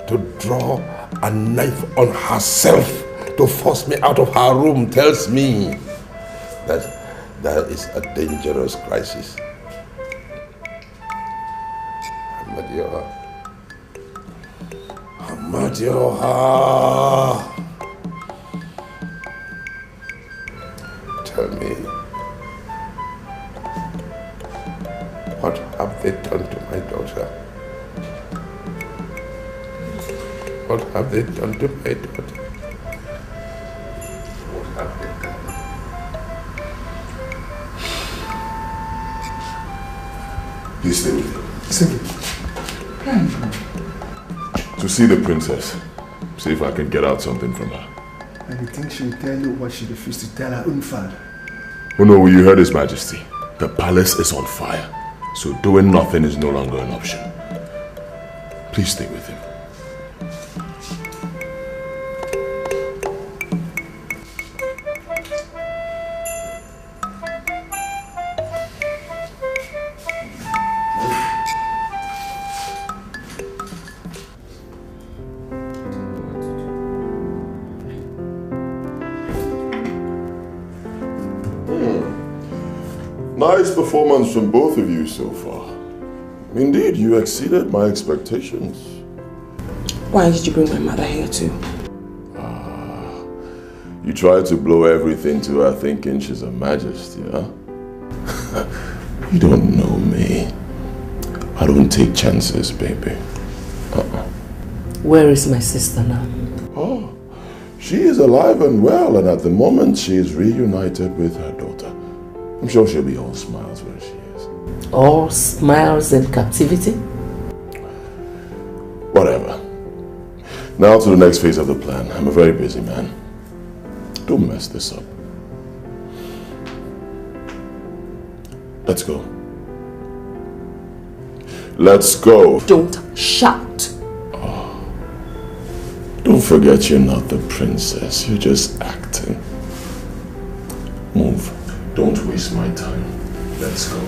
Speaker 9: to draw a knife on herself to force me out of her room tells me that there is a dangerous crisis. Amadioha. Tell me, what have they done to my daughter? What have they done to my daughter? What have they done?
Speaker 2: Please stay with me.
Speaker 13: Simply.
Speaker 2: To see the princess. See if I can get out something from her.
Speaker 13: And you think she'll tell you what she refused to tell her own father?
Speaker 2: Oh no, you heard His Majesty. The palace is on fire, so doing nothing is no longer an option. Please stay with him. Nice performance from both of you so far. Indeed, you exceeded my expectations.
Speaker 6: Why did you bring my mother here too?
Speaker 2: You tried to blow everything to her thinking she's a majesty, huh? You don't know me. I don't take chances, baby.
Speaker 6: Where is my sister now?
Speaker 2: Oh, she is alive and well, and at the moment she is reunited with her daughter. I'm sure she'll be all smiles where she is.
Speaker 6: All smiles and captivity?
Speaker 2: Whatever. Now to the next phase of the plan. I'm a very busy man. Don't mess this up. Let's go. Let's go.
Speaker 6: Don't shout.
Speaker 2: Oh. Don't forget you're not the princess. You're just acting. Move. Don't waste my time. Let's go.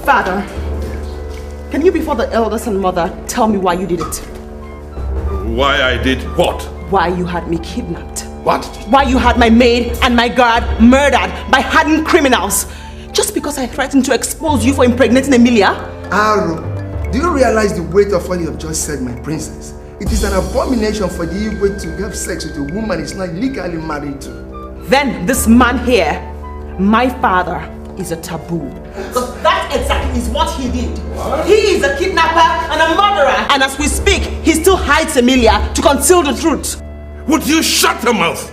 Speaker 5: Father, can you before the elders and mother tell me why you did it?
Speaker 9: Why I did what?
Speaker 5: Why you had me kidnapped.
Speaker 9: What?
Speaker 5: Why you had my maid and my guard murdered by hardened criminals. Just because I threatened to expose you for impregnating Emilia?
Speaker 13: Aro, do you realize the weight of what you have just said, my princess? It is an abomination for the Igwe to have sex with a woman he's not legally married to.
Speaker 5: Then this man here, my father, is a taboo. So that exactly is what he did. What? He is a kidnapper and a murderer. And as we speak, he still hides Emilia to conceal the truth.
Speaker 9: Would you shut your mouth?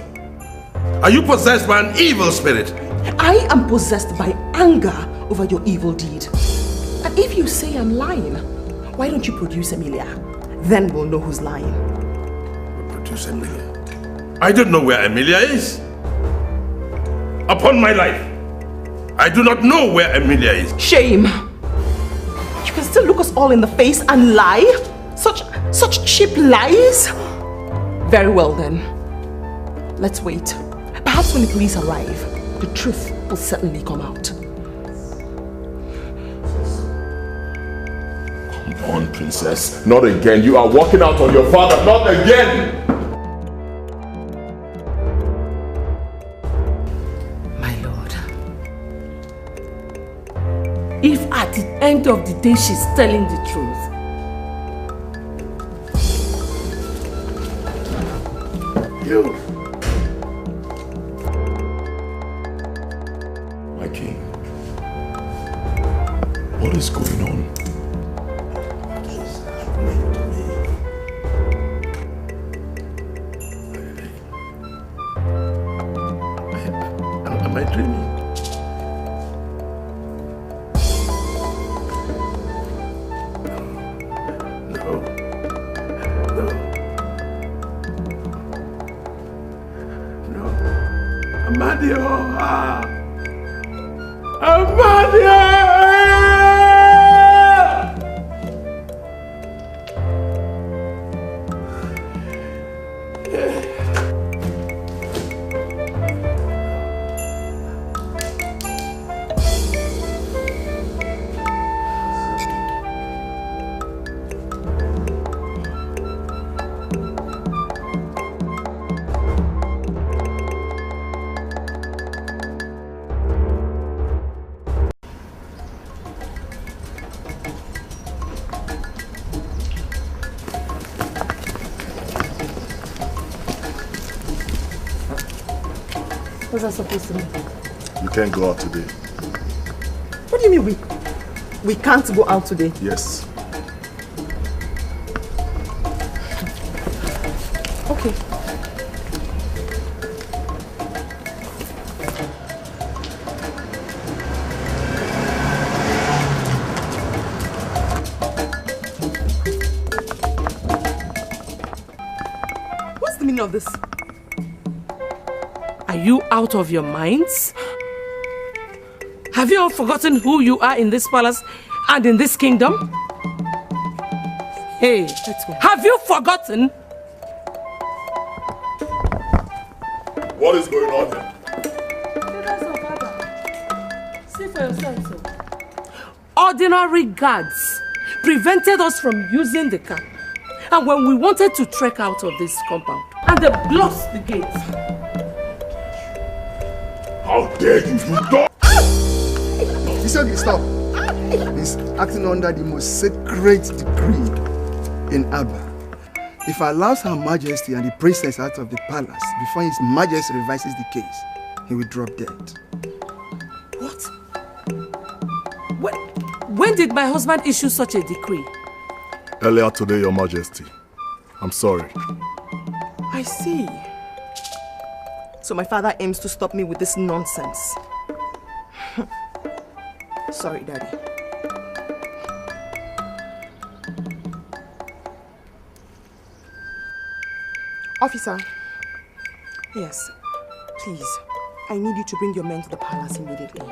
Speaker 9: Are you possessed by an evil spirit?
Speaker 5: I am possessed by anger over your evil deed. And if you say I'm lying, why don't you produce Emilia? Then we'll know who's lying.
Speaker 9: Produce Emilia? I don't know where Emilia is. Upon my life, I do not know where Emilia is.
Speaker 5: Shame. You can still look us all in the face and lie? Such cheap lies? Very well then. Let's wait. Perhaps when the police arrive, the truth will certainly come out.
Speaker 2: Come on, princess. Not again. You are walking out on your father. Not again!
Speaker 6: My lord, if at the end of the day she's telling the truth,
Speaker 2: you. My king. What is going on?
Speaker 9: Am I dreaming? Amadio! Amadio!
Speaker 6: what's that supposed to mean?
Speaker 1: You can't go out today.
Speaker 5: What do you mean we can't go out today?
Speaker 1: Yes.
Speaker 5: Okay. What's the meaning of this?
Speaker 6: Are you out of your minds? Have you all forgotten who you are in this palace and in this kingdom? Hey, let's go. Have you forgotten?
Speaker 2: What is going on here?
Speaker 6: See for yourself, sir. Ordinary guards prevented us from using the car. And when we wanted to trek out of this compound, and they blocked the gates.
Speaker 2: How dare you, you dog!
Speaker 13: Isogi, stop. He's acting under the most sacred decree in Abba. If I allows Her Majesty and the princess out of the palace before His Majesty revises the case, he will drop dead.
Speaker 6: What? When did my husband issue such a decree?
Speaker 1: Earlier today, Your Majesty. I'm sorry.
Speaker 5: I see. So my father aims to stop me with this nonsense. Sorry, Daddy. Officer. Yes, please. I need you to bring your men to the palace immediately.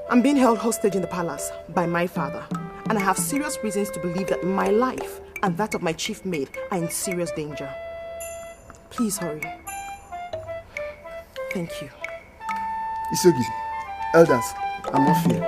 Speaker 5: I'm being held hostage in the palace by my father, and I have serious reasons to believe that my life and that of my chief maid are in serious danger. Please hurry. Thank you.
Speaker 13: Isogi, elders, I'm not fear.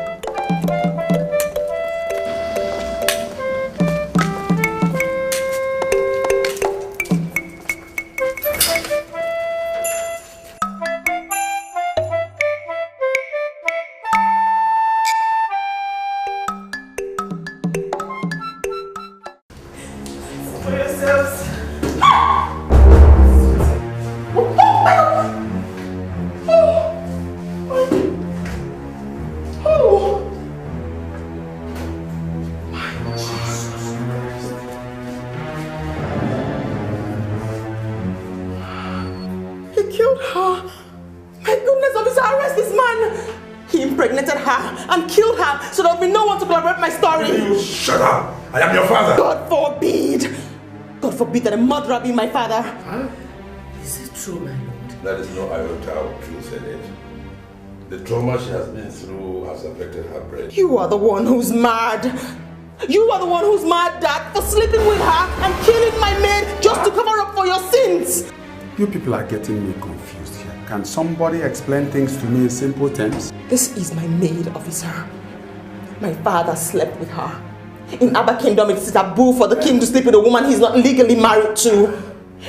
Speaker 6: That a murderer be my father.
Speaker 14: Huh? Is it true, my lord?
Speaker 9: There is no iota of truth in it. The trauma she has been through has affected her brain.
Speaker 6: You are the one who's mad. You are the one who's mad, Dad, for sleeping with her and killing my maid just to cover up for your sins.
Speaker 10: You people are getting me confused here. Can somebody explain things to me in simple terms?
Speaker 6: This is my maid, officer. My father slept with her. In Abba Kingdom, it's taboo for the king to sleep with a woman he's not legally married to.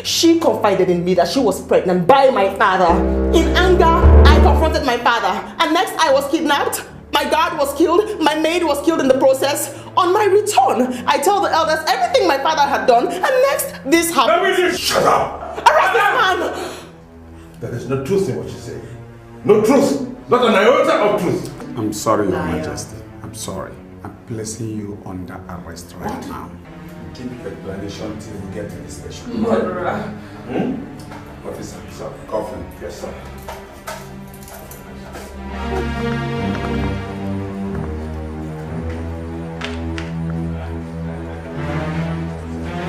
Speaker 6: She confided in me that she was pregnant by my father. In anger, I confronted my father. And next, I was kidnapped. My guard was killed. My maid was killed in the process. On my return, I tell the elders everything my father had done. And next, this happened.
Speaker 9: Shut up!
Speaker 6: Arrest this man!
Speaker 9: There is no truth in what you say. No truth! Not an iota of truth!
Speaker 10: I'm sorry, Your Majesty. I'm sorry. I'm placing you under arrest right now. Keep your explanation till we get to the station.
Speaker 14: Murderer.
Speaker 10: Officer, sir. Coffin.
Speaker 9: Yes, sir.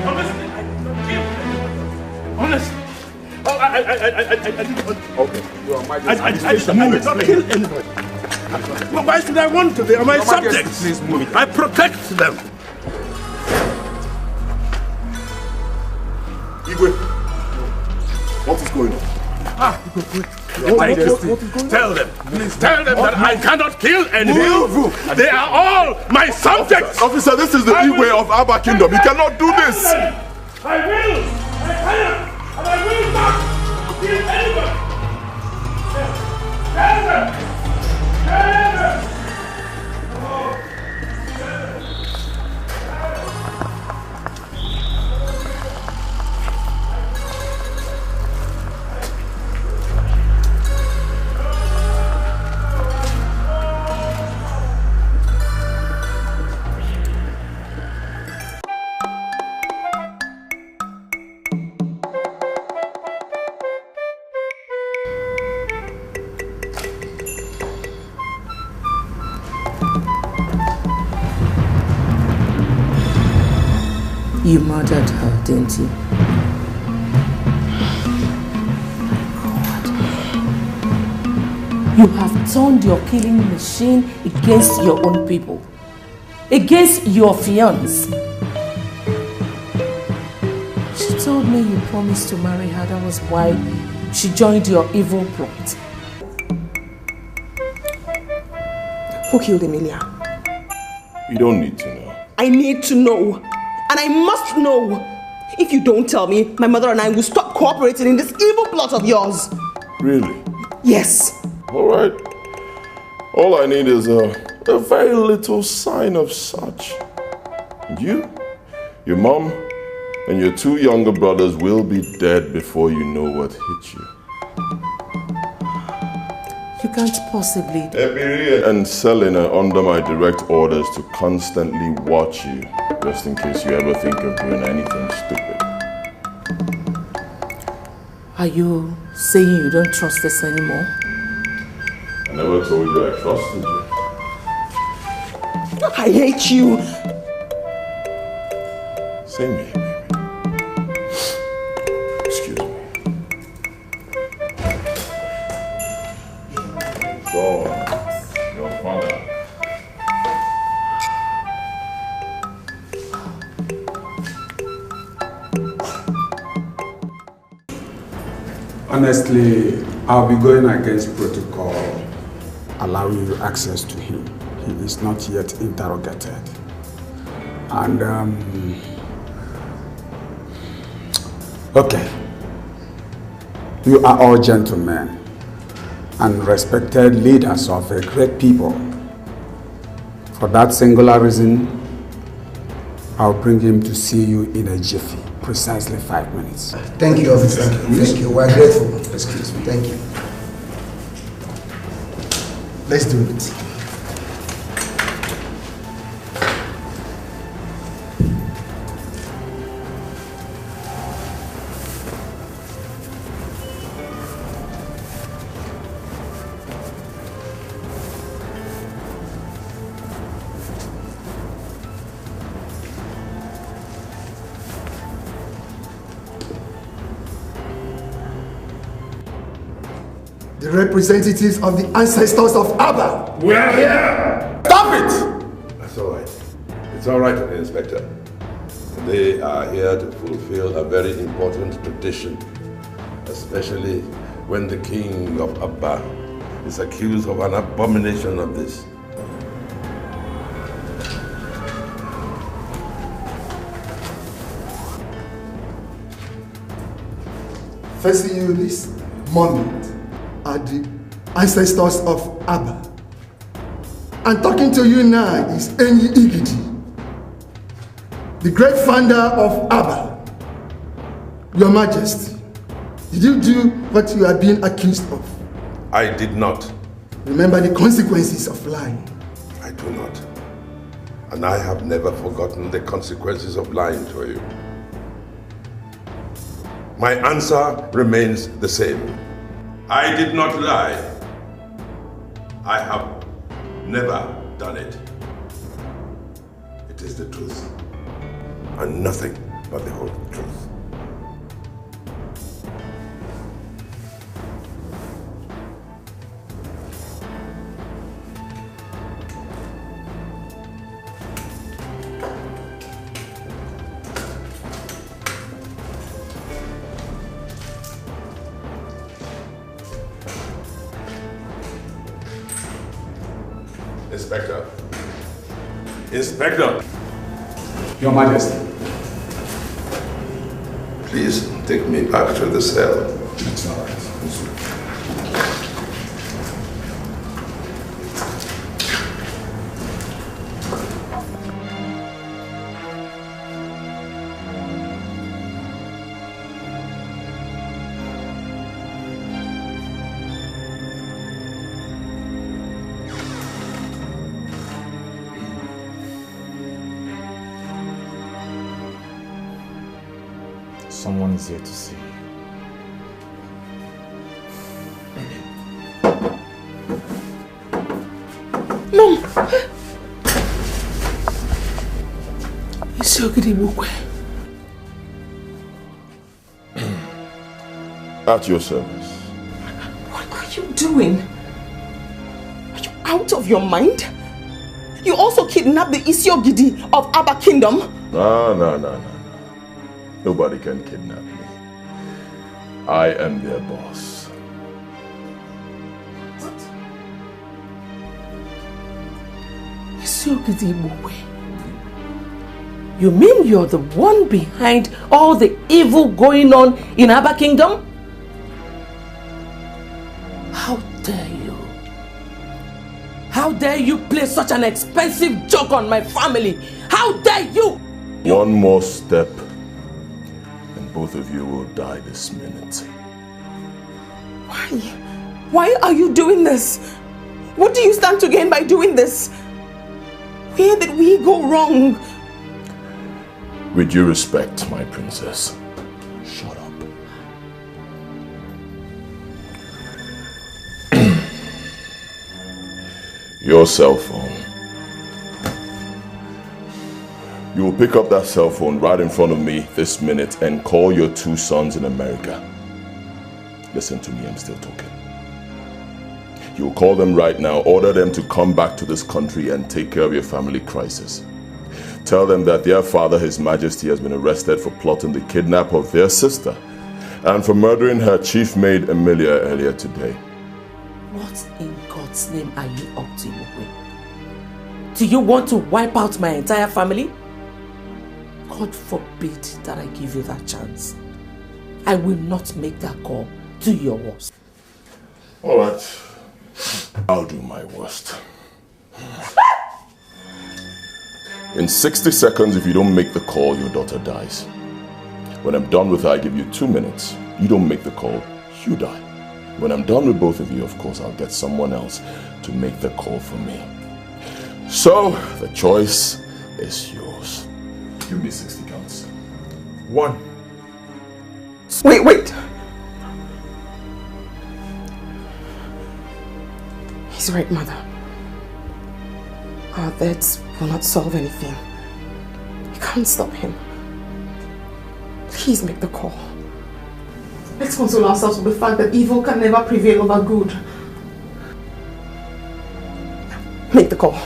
Speaker 11: Honestly, I did not kill him. Honestly. Oh, I didn't. Okay.
Speaker 10: Your Majesty.
Speaker 11: I did not kill anybody. Well, why should I want to? They are my subjects.
Speaker 10: Please move it.
Speaker 11: I protect them.
Speaker 2: Igwe, what is going on?
Speaker 11: Your Majesty, tell them. Please tell them that I cannot kill anyone. They are all my subjects.
Speaker 2: Officer, this is the Igwe of Abba Kingdom. You cannot do this.
Speaker 11: I will. I cannot. And I will not kill anyone. Tell them.
Speaker 6: You murdered her, didn't you? God. You have turned your killing machine against your own people. Against your fiancé. She told me you promised to marry her. That was why she joined your evil plot. Who killed Emilia?
Speaker 2: You don't need to know.
Speaker 6: I need to know. And I must know. If you don't tell me, my mother and I will stop cooperating in this evil plot of yours.
Speaker 2: Really?
Speaker 6: Yes.
Speaker 2: All right. All I need is a very little sign of such. You, your mom, and your two younger brothers will be dead before you know what hit you.
Speaker 6: You can't possibly.
Speaker 2: Ebiri and Selin are under my direct orders to constantly watch you, just in case you ever think of doing anything stupid.
Speaker 6: Are you saying you don't trust us anymore?
Speaker 2: I never told you I trusted you.
Speaker 6: I hate you.
Speaker 2: Same here, baby. Excuse me. So, your father.
Speaker 10: Honestly, I'll be going against protocol, allowing you access to him. He is not yet interrogated. And, okay. You are all gentlemen and respected leaders of a great people. For that singular reason, I'll bring him to see you in a jiffy. Precisely 5 minutes.
Speaker 13: Thank you, officer. Thank you. We're grateful. Excuse me. Thank you. Let's do it. The representatives of the ancestors of Abba.
Speaker 9: We are here!
Speaker 13: Stop it!
Speaker 9: That's all right. It's all right, Inspector. They are here to fulfill a very important tradition, especially when the king of Abba is accused of an abomination of this.
Speaker 13: Facing you this moment are the ancestors of Abba. And talking to you now is Enyi Igidi, the great founder of Abba. Your Majesty, did you do what you are being accused of?
Speaker 9: I did not.
Speaker 13: Remember the consequences of lying.
Speaker 9: I do not. And I have never forgotten the consequences of lying to you. My answer remains the same. I did not lie. I have never done it. It is the truth, and nothing but the whole truth. Inspector. Inspector.
Speaker 10: Your Majesty.
Speaker 9: Please take me back to the cell.
Speaker 10: That's all right.
Speaker 7: Someone is here to see you.
Speaker 6: Mom! Isiogidibukwe.
Speaker 2: At your service.
Speaker 6: What are you doing? Are you out of your mind? You also kidnapped the Isiogidi of Abba Kingdom?
Speaker 2: No. Nobody can kidnap me. I am their boss.
Speaker 6: What? Isiogidibukwe. You mean you're the one behind all the evil going on in Abba Kingdom? How dare you? How dare you play such an expensive joke on my family? How dare you?
Speaker 2: One more step and both of you will die this minute.
Speaker 6: Why? Why are you doing this? What do you stand to gain by doing this? Where did we go wrong?
Speaker 2: With due respect, my princess, shut up. Your cell phone. You will pick up that cell phone right in front of me this minute and call your 2 sons in America. Listen to me, I'm still talking. You will call them right now, order them to come back to this country and take care of your family crisis. Tell them that their father, His Majesty, has been arrested for plotting the kidnap of their sister and for murdering her chief maid, Emilia, earlier today.
Speaker 6: What in God's name are you up to, Mokwe? Do you want to wipe out my entire family? God forbid that I give you that chance. I will not make that call. Do your worst.
Speaker 2: All right. I'll do my worst. In 60 seconds, if you don't make the call, your daughter dies. When I'm done with her, I give you 2 minutes. You don't make the call, you die. When I'm done with both of you, of course, I'll get someone else to make the call for me. So, the choice is yours. Give me 60 counts. 1.
Speaker 5: Wait. He's right, Mother. Our deaths will not solve anything. You can't stop him. Please make the call. Let's console ourselves with the fact that evil can never prevail over good. Make the call.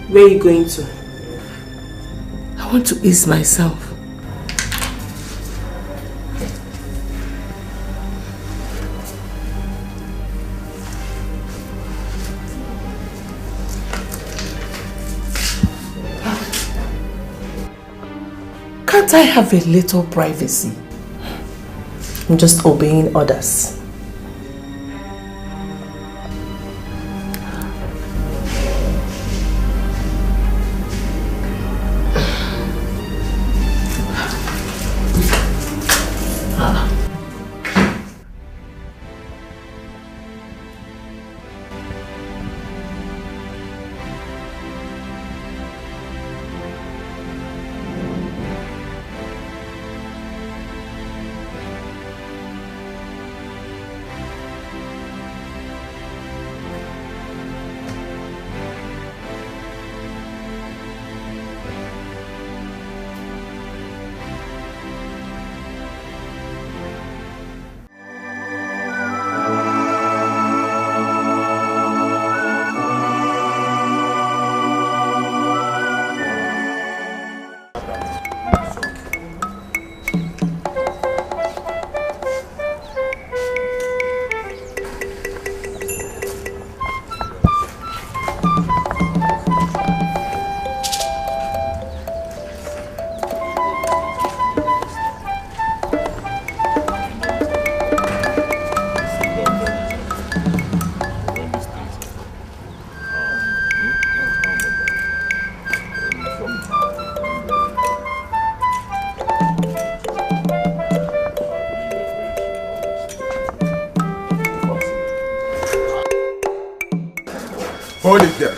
Speaker 6: Where are you going to? I want to ease myself. Can't I have a little privacy? I'm just obeying orders.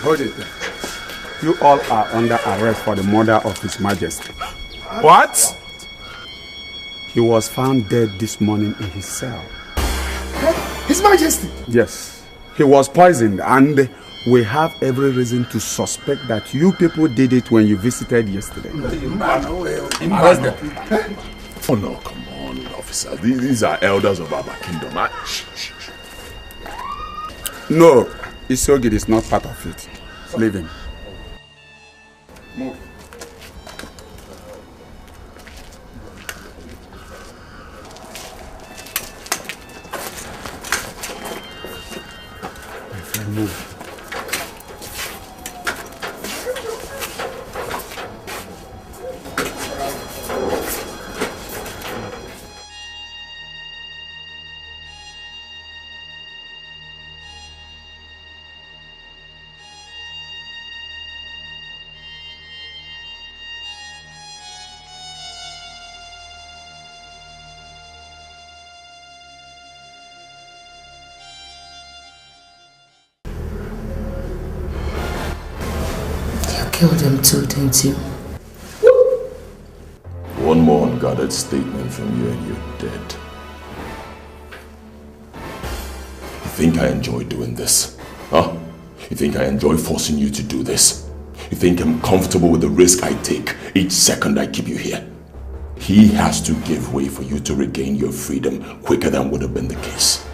Speaker 10: Hold it there. You all are under arrest for the murder of His Majesty.
Speaker 2: What?
Speaker 10: He was found dead this morning in his cell.
Speaker 13: His Majesty!
Speaker 10: Yes. He was poisoned, and we have every reason to suspect that you people did it when you visited yesterday.
Speaker 2: Arrest them. Oh no, come on, officer. These are elders of our kingdom.
Speaker 10: No, Isogid is not part of it. Leave him.
Speaker 2: Move.
Speaker 10: My friend, move.
Speaker 6: killed him too, didn't you?
Speaker 2: One more unguarded statement from you and you're dead. You think I enjoy doing this? Huh? You think I enjoy forcing you to do this? You think I'm comfortable with the risk I take each second I keep you here? He has to give way for you to regain your freedom quicker than would have been the case.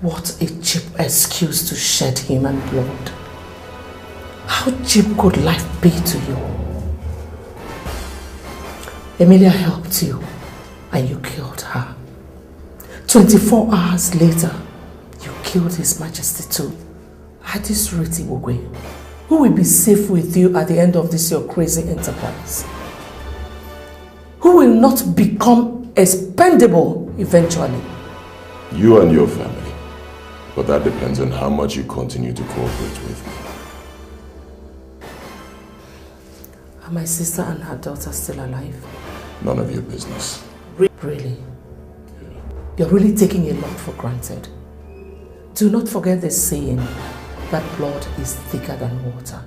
Speaker 6: What a cheap excuse to shed human blood. How cheap could life be to you? Emilia helped you and you killed her. 24 hours later, you killed His Majesty too. At this rate, Igwe, who will be safe with you at the end of this your crazy enterprise? Who will not become expendable eventually?
Speaker 2: You and your family. But that depends on how much you continue to cooperate with me.
Speaker 6: Are my sister and her daughter still alive?
Speaker 2: None of your business.
Speaker 6: Really? You're really taking a lot for granted. Do not forget the saying that blood is thicker than water.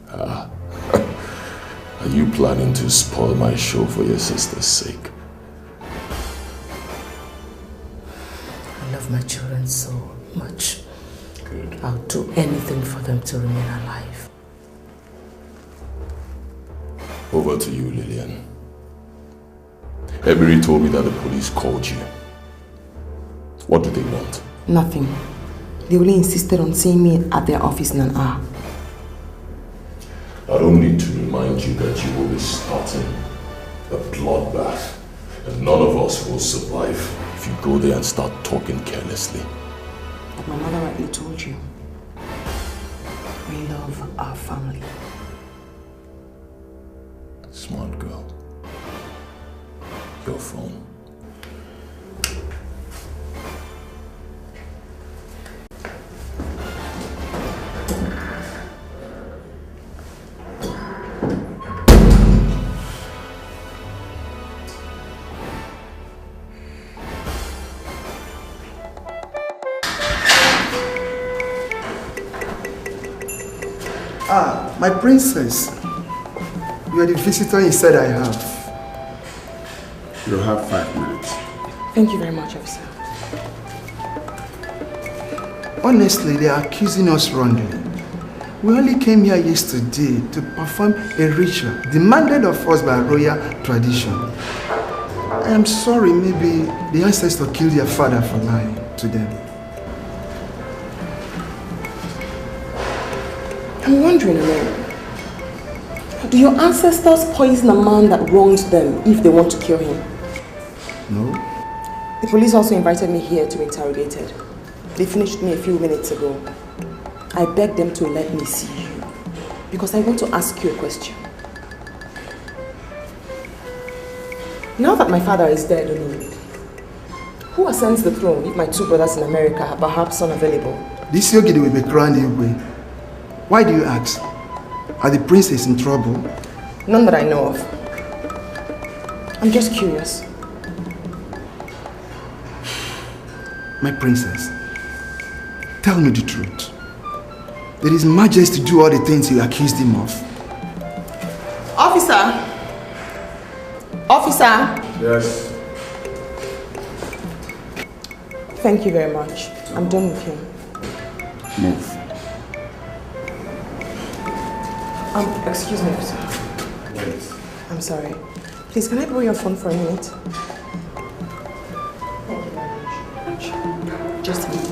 Speaker 2: Are you planning to spoil my show for your sister's sake?
Speaker 6: I love my children so much.
Speaker 2: Good.
Speaker 6: I'll do anything for them to remain alive.
Speaker 2: Over to you, Lillian. Ebiri told me that the police called you. What do they want?
Speaker 5: Nothing. They only insisted on seeing me at their office in an hour.
Speaker 2: I don't need to remind you that you will be starting a bloodbath, and none of us will survive if you go there and start talking carelessly.
Speaker 5: Like my mother rightly told you, we love our family.
Speaker 2: Smart girl. Your phone.
Speaker 13: Ah, my princess. You are the visitor he said I have.
Speaker 10: You have 5 minutes.
Speaker 5: Thank you very much, officer.
Speaker 13: Honestly, they are accusing us wrongly. We only came here yesterday to perform a ritual demanded of us by royal tradition. I am sorry, maybe the ancestors killed their father for lying to them.
Speaker 5: I'm wondering, do your ancestors poison a man that wronged them if they want to kill him?
Speaker 13: No.
Speaker 5: The police also invited me here to be interrogated. They finished me a few minutes ago. I begged them to let me see you because I want to ask you a question. Now that my father is dead, who ascends the throne if my 2 brothers in America are perhaps unavailable?
Speaker 13: This Yogidi will be crowned Igwe. Why do you ask? Are the princes in trouble?
Speaker 5: None that I know of. I'm just curious.
Speaker 13: My princess, tell me the truth. Did His Majesty do all the things you accused him of?
Speaker 5: Officer! Officer!
Speaker 10: Yes.
Speaker 5: Thank you very much. I'm done with him.
Speaker 10: Move.
Speaker 5: Excuse me, officer.
Speaker 10: Wait.
Speaker 5: I'm sorry. Please, can I borrow your phone for a minute? Thank you very much. Just a minute.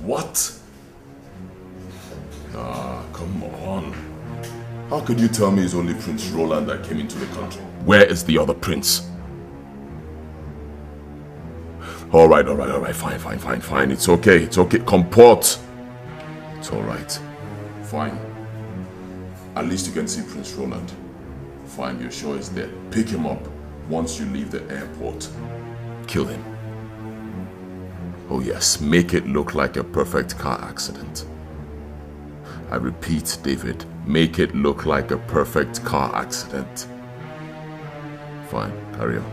Speaker 2: What? Ah, come on. How could you tell me it's only Prince Roland that came into the country? Where is the other prince? Alright, fine. It's okay. Comport. It's alright. Fine. At least you can see Prince Roland. Fine, you're sure he's there. Pick him up once you leave the airport. Kill him. Oh yes, make it look like a perfect car accident. I repeat, David, make it look like a perfect car accident. Fine, carry on.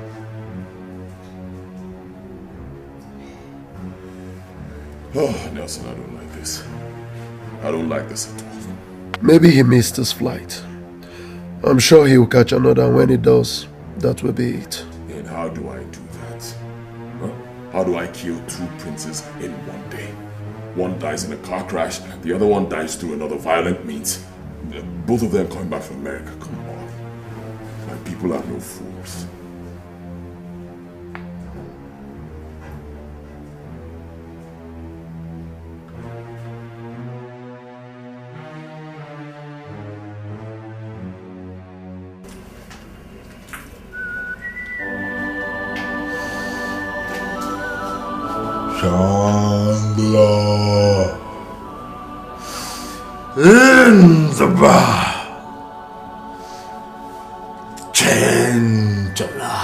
Speaker 2: Oh, Nelson, I don't like this. I don't like this at all.
Speaker 1: Maybe he missed his flight. I'm sure he'll catch another, and when he does, that will be it.
Speaker 2: And how do I do that? Huh? How do I kill 2 princes in one day? One dies in a car crash, the other one dies through another violent means. Both of them coming back from America, come on. My people are no fools.
Speaker 9: Shangla in the bar. Chandala.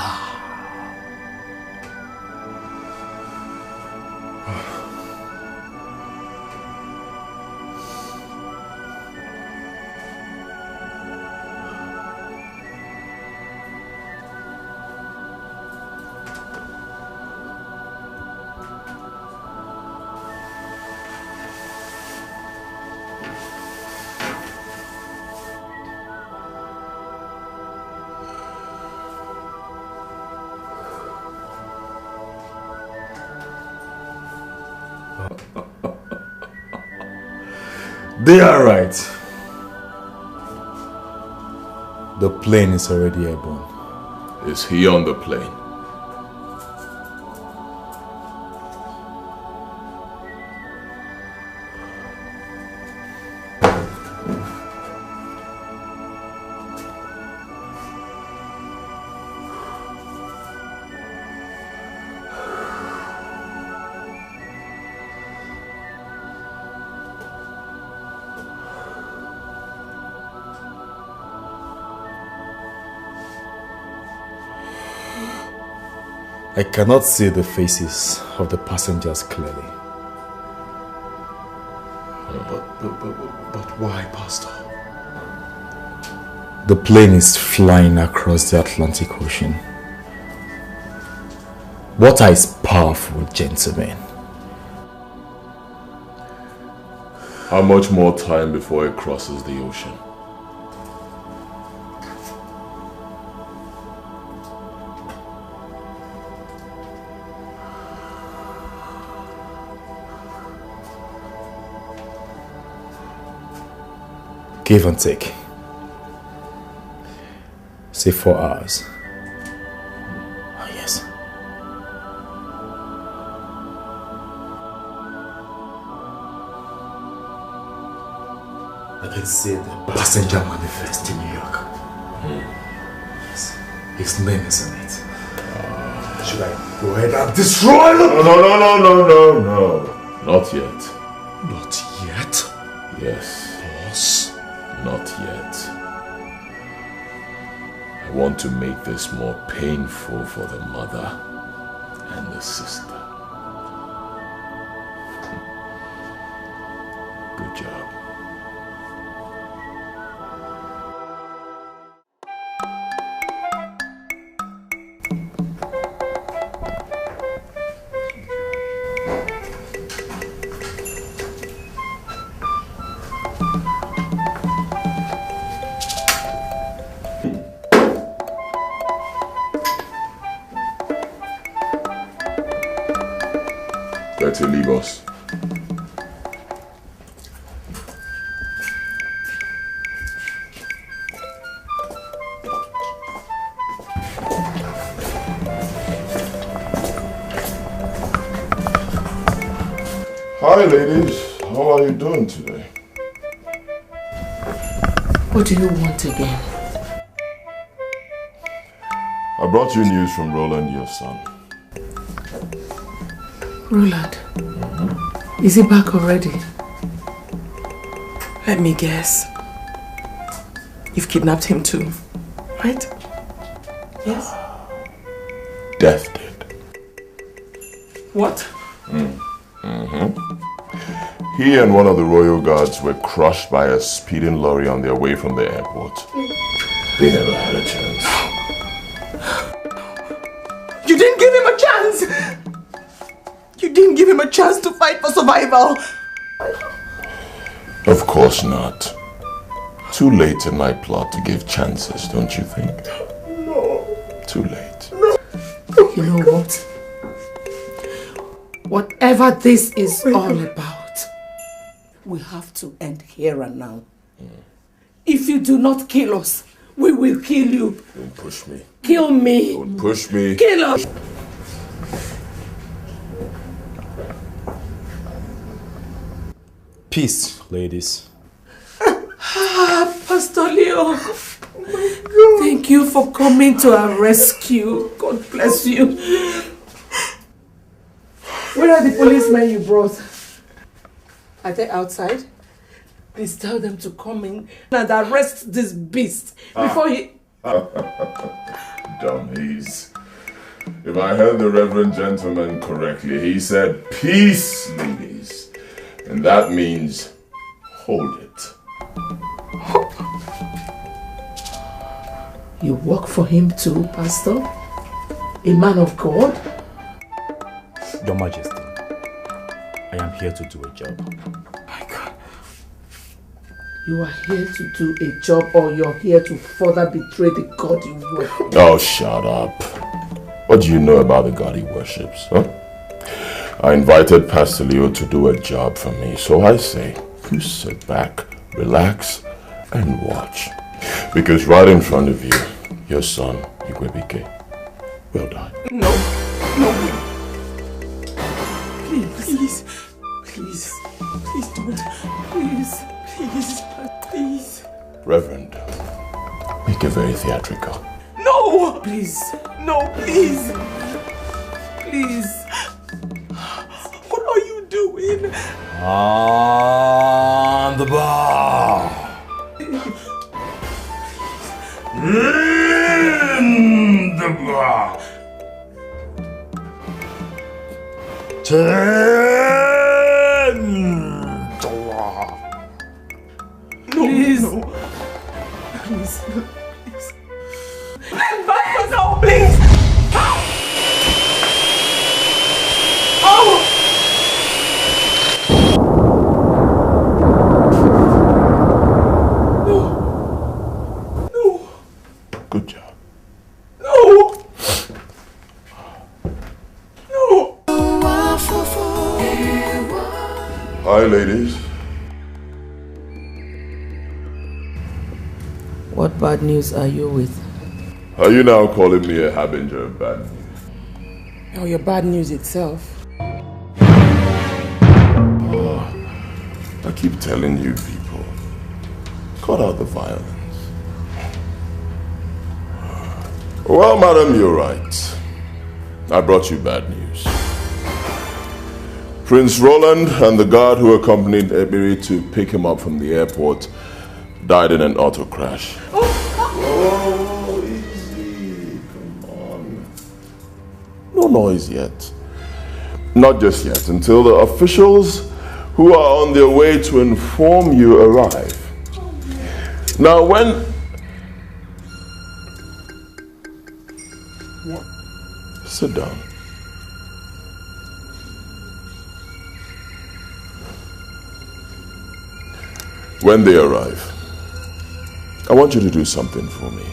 Speaker 7: They are right. The plane is already airborne.
Speaker 2: Is he on the plane?
Speaker 7: I cannot see the faces of the passengers clearly.
Speaker 1: But why, Pastor?
Speaker 7: The plane is flying across the Atlantic Ocean. Water is powerful, gentlemen.
Speaker 2: How much more time before it crosses the ocean?
Speaker 7: Give and take. Say 4 hours. Oh, yes. I can see the passenger manifest in New York. Yes. His name is on it. Should I go ahead and destroy them?
Speaker 2: No. Not yet.
Speaker 1: Not yet?
Speaker 2: Yes.
Speaker 1: Boss?
Speaker 2: Not yet. I want to make this more painful for the mother and the sister. Good job. To leave us. Hi ladies, how are you doing today?
Speaker 6: What do you want again?
Speaker 2: I brought you news from Roland, your son.
Speaker 6: Roland? Is he back already? Let me guess. You've kidnapped him too, right? Yes?
Speaker 2: Death did.
Speaker 6: What?
Speaker 2: He and one of the royal guards were crushed by a speeding lorry on their way from the airport. They never had a chance.
Speaker 6: You didn't give him a chance! You didn't give him a chance to fight for survival!
Speaker 2: Of course not. Too late in my plot to give chances, don't you think?
Speaker 6: No.
Speaker 2: Too late.
Speaker 6: No. You know what? Whatever this is all about, we have to end here and now. If you do not kill us, we will kill you.
Speaker 2: Don't push me.
Speaker 6: Kill me.
Speaker 2: Don't push me.
Speaker 6: Kill us.
Speaker 7: Peace, ladies.
Speaker 6: Pastor Leo. Oh my God. Thank you for coming to our rescue. God bless you. Where are the policemen you brought? Are they outside? Please tell them to come in and arrest this beast before he...
Speaker 2: Dummies. If I heard the reverend gentleman correctly, he said, peace, ladies. And that means, hold it.
Speaker 6: You work for him too, Pastor? A man of God?
Speaker 7: Your Majesty, I am here to do a job.
Speaker 6: My God. You are here to do a job, or you're here to further betray the God you worship?
Speaker 2: Oh, shut up. What do you know about the God he worships, huh? I invited Pastor Leo to do a job for me, so I say, you sit back, relax, and watch. Because right in front of you, your son, Igwebike, will die.
Speaker 6: No, no. Please, please, please don't. Please.
Speaker 2: Reverend, make it very theatrical.
Speaker 6: No! Please. No, please. Please. What are you doing?
Speaker 7: On the bar. In the bar.
Speaker 6: Please. No. Please. Please. Pastor, no, please. Oh! No. No.
Speaker 2: Good job.
Speaker 6: No. No.
Speaker 2: Hi, ladies.
Speaker 6: What bad news are you with?
Speaker 2: Are you now calling me a harbinger of bad news?
Speaker 6: Oh, your bad news itself.
Speaker 2: I keep telling you people, cut out the violence. Well, madam, you're right. I brought you bad news. Prince Roland and the guard who accompanied Ebiri to pick him up from the airport died in an auto crash. Oh, easy. Come on. No noise yet. Not just yet, until the officials who are on their way to inform you arrive. Now, when... Sit down. When they arrive, I want you to do something for me.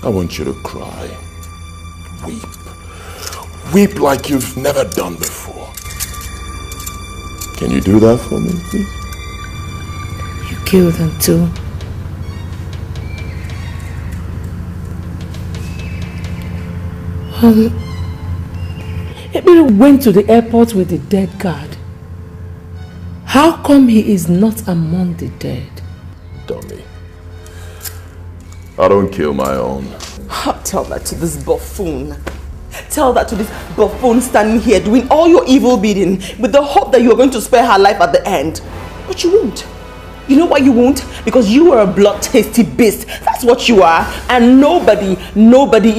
Speaker 2: I want you to cry. Weep. Weep like you've never done before. Can you do that for me, please?
Speaker 6: You killed them too. Ebiri went to the airport with the dead guard. How come he is not among the dead?
Speaker 2: Dummy. I don't kill my own.
Speaker 6: Tell that to this buffoon. Tell that to this buffoon standing here doing all your evil bidding with the hope that you are going to spare her life at the end. But you won't. You know why you won't? Because you are a blood-tasty beast. That's what you are. And nobody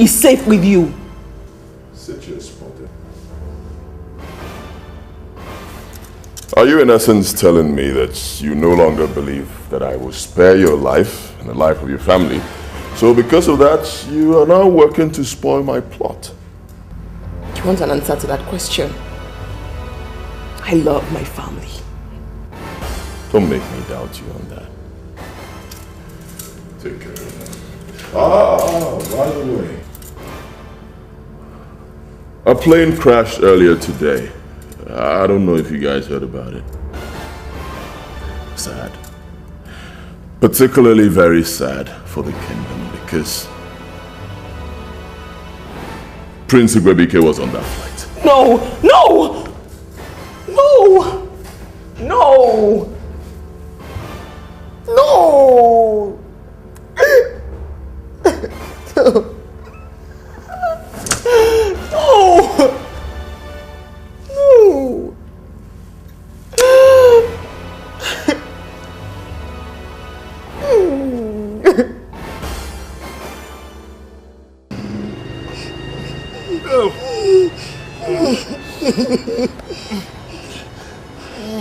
Speaker 6: is safe with you.
Speaker 2: Sit your spot. Are you in essence telling me that you no longer believe that I will spare your life and the life of your family? So because of that, you are now working to spoil my plot?
Speaker 6: Do you want an answer to that question? I love my family.
Speaker 2: Don't make me doubt you on that. Take care of them. By the way. A plane crashed earlier today. I don't know if you guys heard about it. Sad. Particularly very sad for the kingdom because Prince Igwebike was on that flight.
Speaker 6: No! No! No! No! No! No! No! No!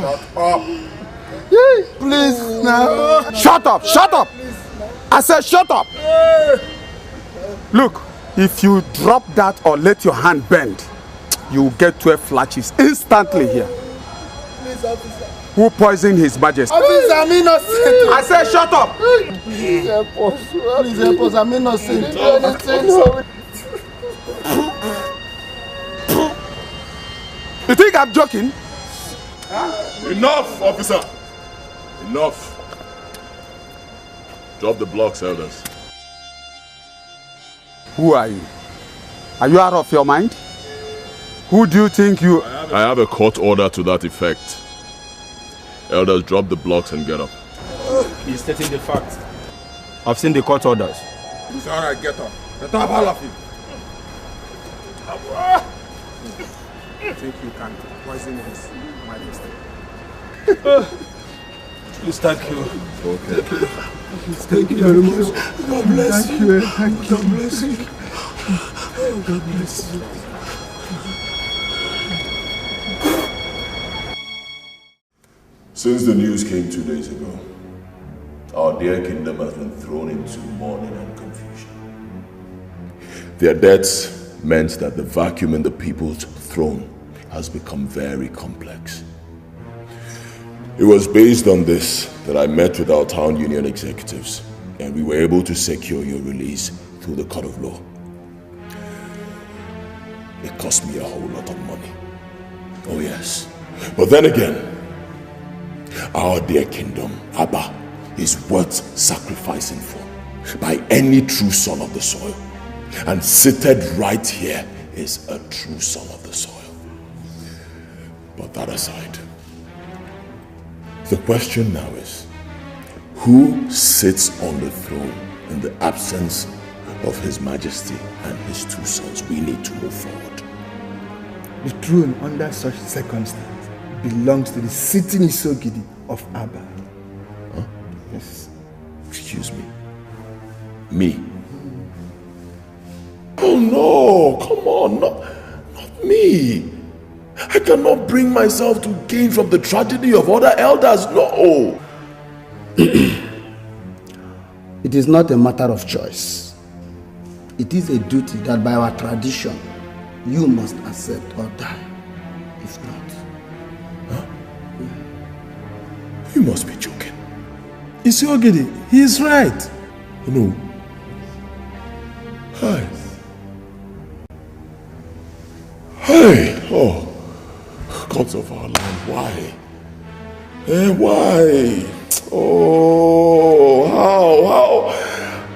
Speaker 13: Shut up. Please now. Shut up! Shut up! I said shut up! Look, if you drop that or let your hand bend, you will get 12 flashes instantly here.
Speaker 15: Please, officer.
Speaker 13: Who poisoned His Majesty?
Speaker 15: Officer, I'm innocent.
Speaker 13: I said shut up!
Speaker 15: Please help us. Please help us. I'm innocent.
Speaker 13: You think I'm joking?
Speaker 2: Enough, officer! Enough! Drop the blocks, elders.
Speaker 13: Who are you? Are you out of your mind? Who do you think you...
Speaker 2: I have a court order to that effect. Elders, drop the blocks and get up.
Speaker 16: He's stating the fact. I've seen the court orders.
Speaker 9: It's alright, get up. Get up, all of you.
Speaker 13: I think you can poison His Majesty.
Speaker 16: Please, thank you.
Speaker 2: Okay.
Speaker 15: Thank you very much. God bless you. Thank you. God bless you. God bless you.
Speaker 2: Since the news came 2 days ago, our dear kingdom has been thrown into mourning and confusion. Their deaths meant that the vacuum in the people's throne has become very complex. It was based on this that I met with our town union executives, and we were able to secure your release through the court of law. It cost me a whole lot of money. Oh yes. But then again, our dear kingdom, Abba, is worth sacrificing for by any true son of the soil. And seated right here is a true son of the soil. But that aside, the question now is, who sits on the throne in the absence of His Majesty and His two sons? We need to move forward.
Speaker 13: The throne under such circumstances belongs to the sitting Isogidi of Abba.
Speaker 2: Huh? Yes. Excuse me. Me? Oh no, come on, not me. I cannot bring myself to gain from the tragedy of other elders, no.
Speaker 13: It is not a matter of choice. It is a duty that by our tradition, you must accept or die. If not.
Speaker 2: Huh? You must be joking.
Speaker 15: Isiogidi, he is right.
Speaker 2: No. Hi. Hey, oh, gods of our land, why? Why? Oh,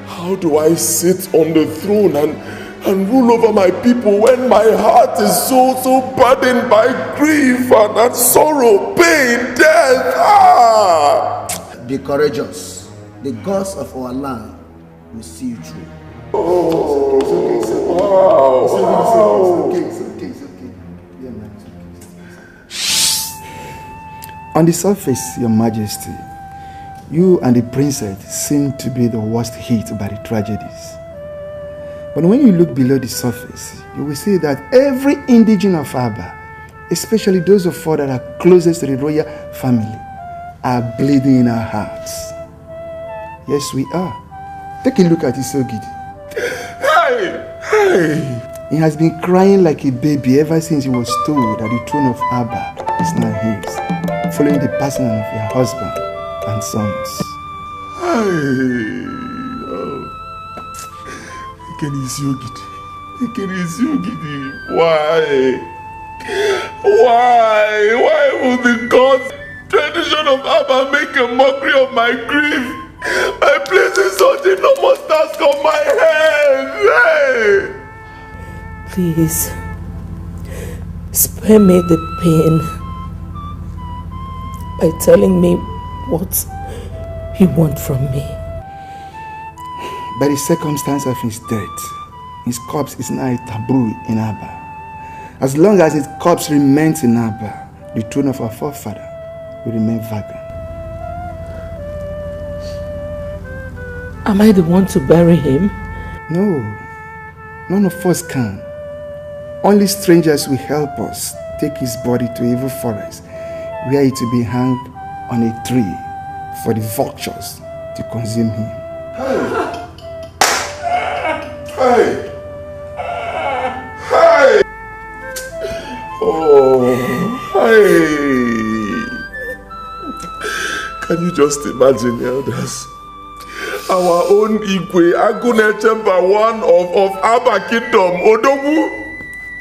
Speaker 2: how do I sit on the throne and rule over my people when my heart is so burdened by grief and sorrow, pain, death?
Speaker 13: Be courageous. The gods of our land will see you through.
Speaker 2: Oh,
Speaker 13: wow. It's okay. Yeah, man, it's okay. On the surface, Your Majesty, you and the princess seem to be the worst hit by the tragedies. But when you look below the surface, you will see that every indigene of Abba especially those of us that are closest to the royal family, are bleeding in our hearts. Yes, we are. Take a look at Isogidi.
Speaker 2: Hey!
Speaker 13: He has been crying like a baby ever since he was told that the throne of Abba is now his, following the passing of your husband and sons.
Speaker 2: Why? Why would the gods, tradition of Abba, make a mockery of my grief by placing such enormous task on my head? Hey!
Speaker 6: Please, spare me the pain by telling me what you want from me.
Speaker 13: By the circumstance of his death, his corpse is now a taboo in Abba. As long as his corpse remains in Abba, the throne of our forefather will remain vacant.
Speaker 6: Am I the one to bury him?
Speaker 13: No, none of us can. Only strangers will help us take his body to evil forest, where it will be hung on a tree for the vultures to consume him.
Speaker 2: Hey! Hey! Oh, hey! Can you just imagine, elders? Our own Igwe, Agune Chamber 1 of Abba Kingdom, Odogu,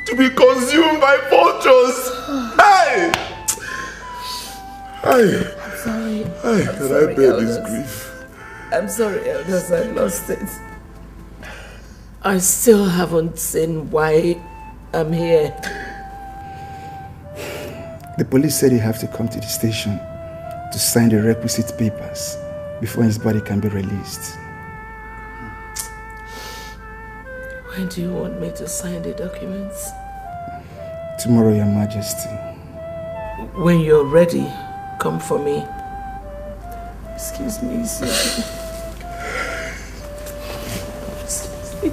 Speaker 2: to be consumed by vultures. Hey! Hey!
Speaker 6: I'm sorry.
Speaker 2: Hey, can I bear this grief?
Speaker 6: I'm sorry, elders, I lost it. I still haven't seen why I'm here.
Speaker 13: The police said you have to come to the station to sign the requisite papers before his body can be released.
Speaker 6: When do you want me to sign the documents?
Speaker 13: Tomorrow, Your Majesty.
Speaker 6: When you're ready, come for me. Excuse me, excuse me. Excuse me.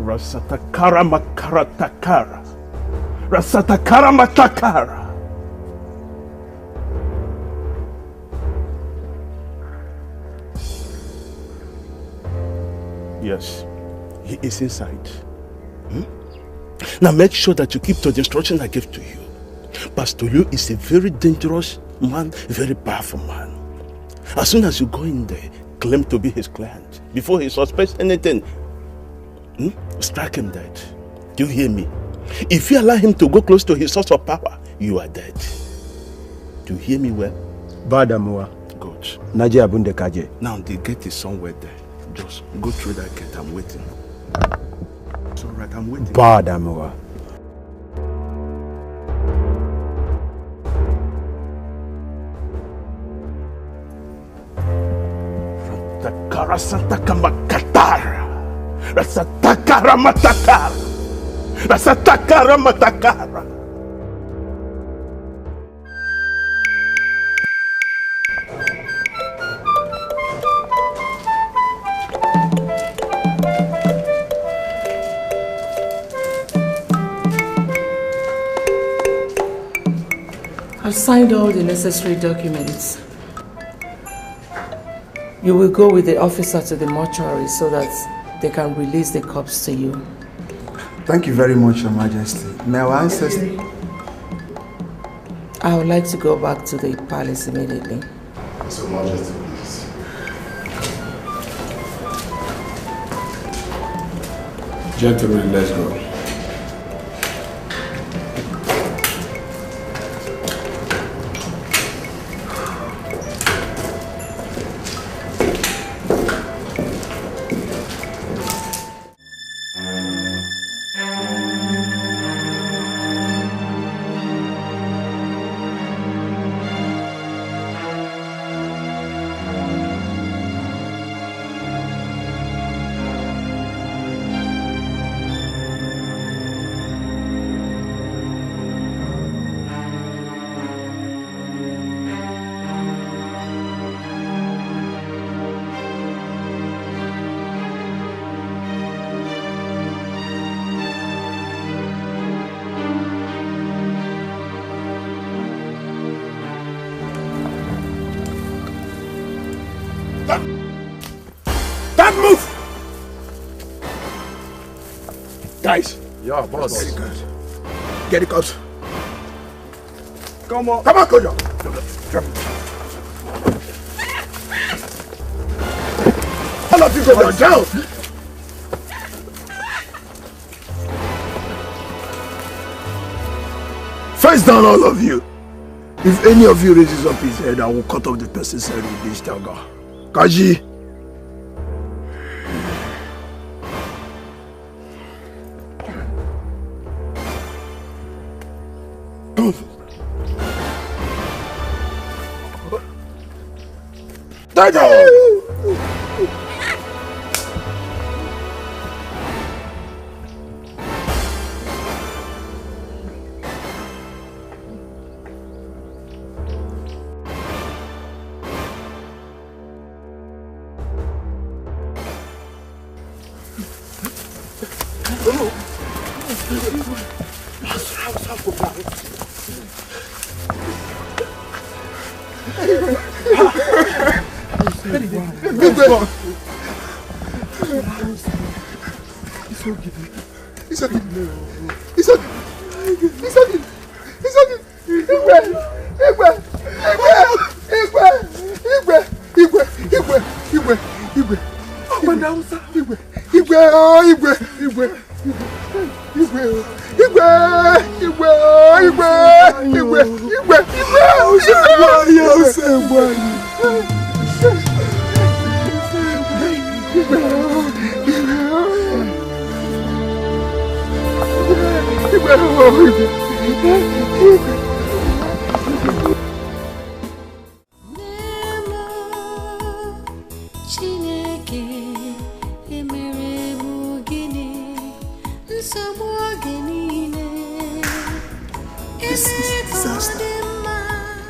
Speaker 11: Rasatakara makaratakara. Rasatakara matakara. Yes, he is inside. Now make sure that you keep to the instruction I gave to you. Pastor Yu is a very dangerous man, a very powerful man. As soon as you go in there, claim to be his client. Before he suspects anything, strike him dead. Do you hear me? If you allow him to go close to his source of power, you are dead. Do you hear me well?
Speaker 17: Badamua.
Speaker 11: Good.
Speaker 17: Naji Abunde Kaje.
Speaker 11: Now the gate is somewhere there. Just go through that gate. I'm waiting. It's alright, I'm waiting.
Speaker 17: Badamua.
Speaker 11: Takara Sataka Makatara. Rasatakara Matakara. Rasatakara Matakara.
Speaker 6: I've signed all the necessary documents. You will go with the officer to the mortuary so that they can release the corpse to you.
Speaker 13: Thank you very much, Your Majesty. May our ancestors...
Speaker 6: I would like to go back to the palace immediately.
Speaker 2: Your Majesty, please.
Speaker 10: Gentlemen, let's go.
Speaker 1: Yeah, boss.
Speaker 13: Very good. Get the cops.
Speaker 10: Come on.
Speaker 13: Come on, go down. Drop. All of you go down. Face down, all of you. If any of you raises up his head, I will cut off the person's head with this dagger. Kaji.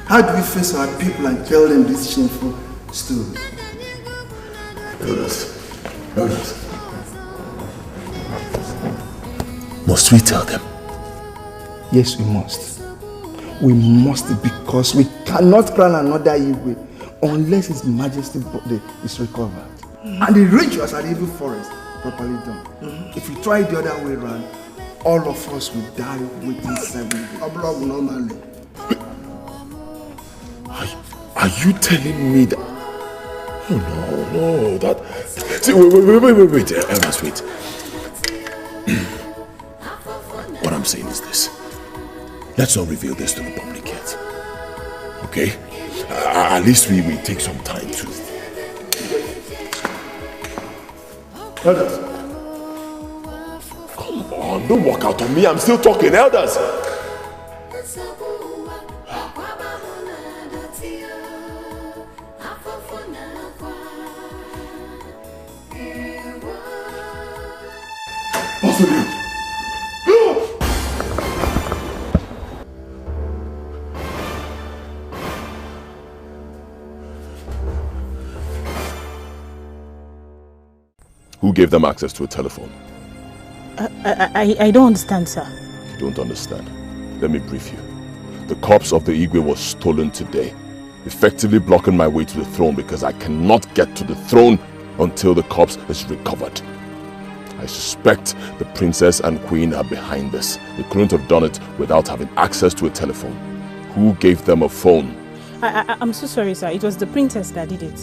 Speaker 13: How do we face our people and tell them this shameful story?
Speaker 2: Elders. Must we tell them?
Speaker 13: Yes, we must. We must, because we cannot crown another Igwe unless His Majesty's body is recovered. And the rituals at the evil forest properly done. If we try the other way around, all of us will die within 7 days. Normally.
Speaker 2: Are you telling me that? Oh no, that. See, wait, elders, wait. What I'm saying is this. Let's not reveal this to the public yet. Okay? At least we take some time to. Elders. Come on, don't walk out on me. I'm still talking, elders. Who gave them access to a telephone?
Speaker 4: I don't understand, sir.
Speaker 2: You don't understand? Let me brief you. The corpse of the Igwe was stolen today, effectively blocking my way to the throne because I cannot get to the throne until the corpse is recovered. I suspect the princess and queen are behind this. They couldn't have done it without having access to a telephone. Who gave them a phone?
Speaker 4: I'm so sorry, sir. It was the princess that did it.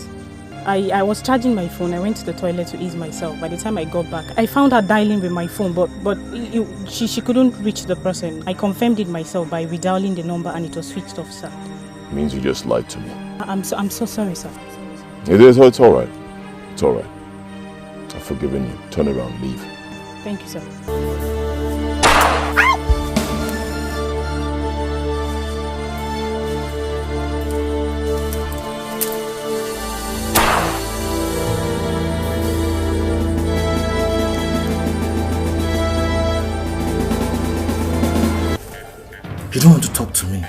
Speaker 4: I was charging my phone. I went to the toilet to ease myself. By the time I got back, I found her dialing with my phone, but she couldn't reach the person. I confirmed it myself by redialing the number and it was switched off, sir.
Speaker 2: Means you just lied to me.
Speaker 4: I'm so sorry, sir.
Speaker 2: It's all right. It's all right. I've forgiven you. Turn around, leave.
Speaker 4: Thank you, sir.
Speaker 7: You don't want to talk to me.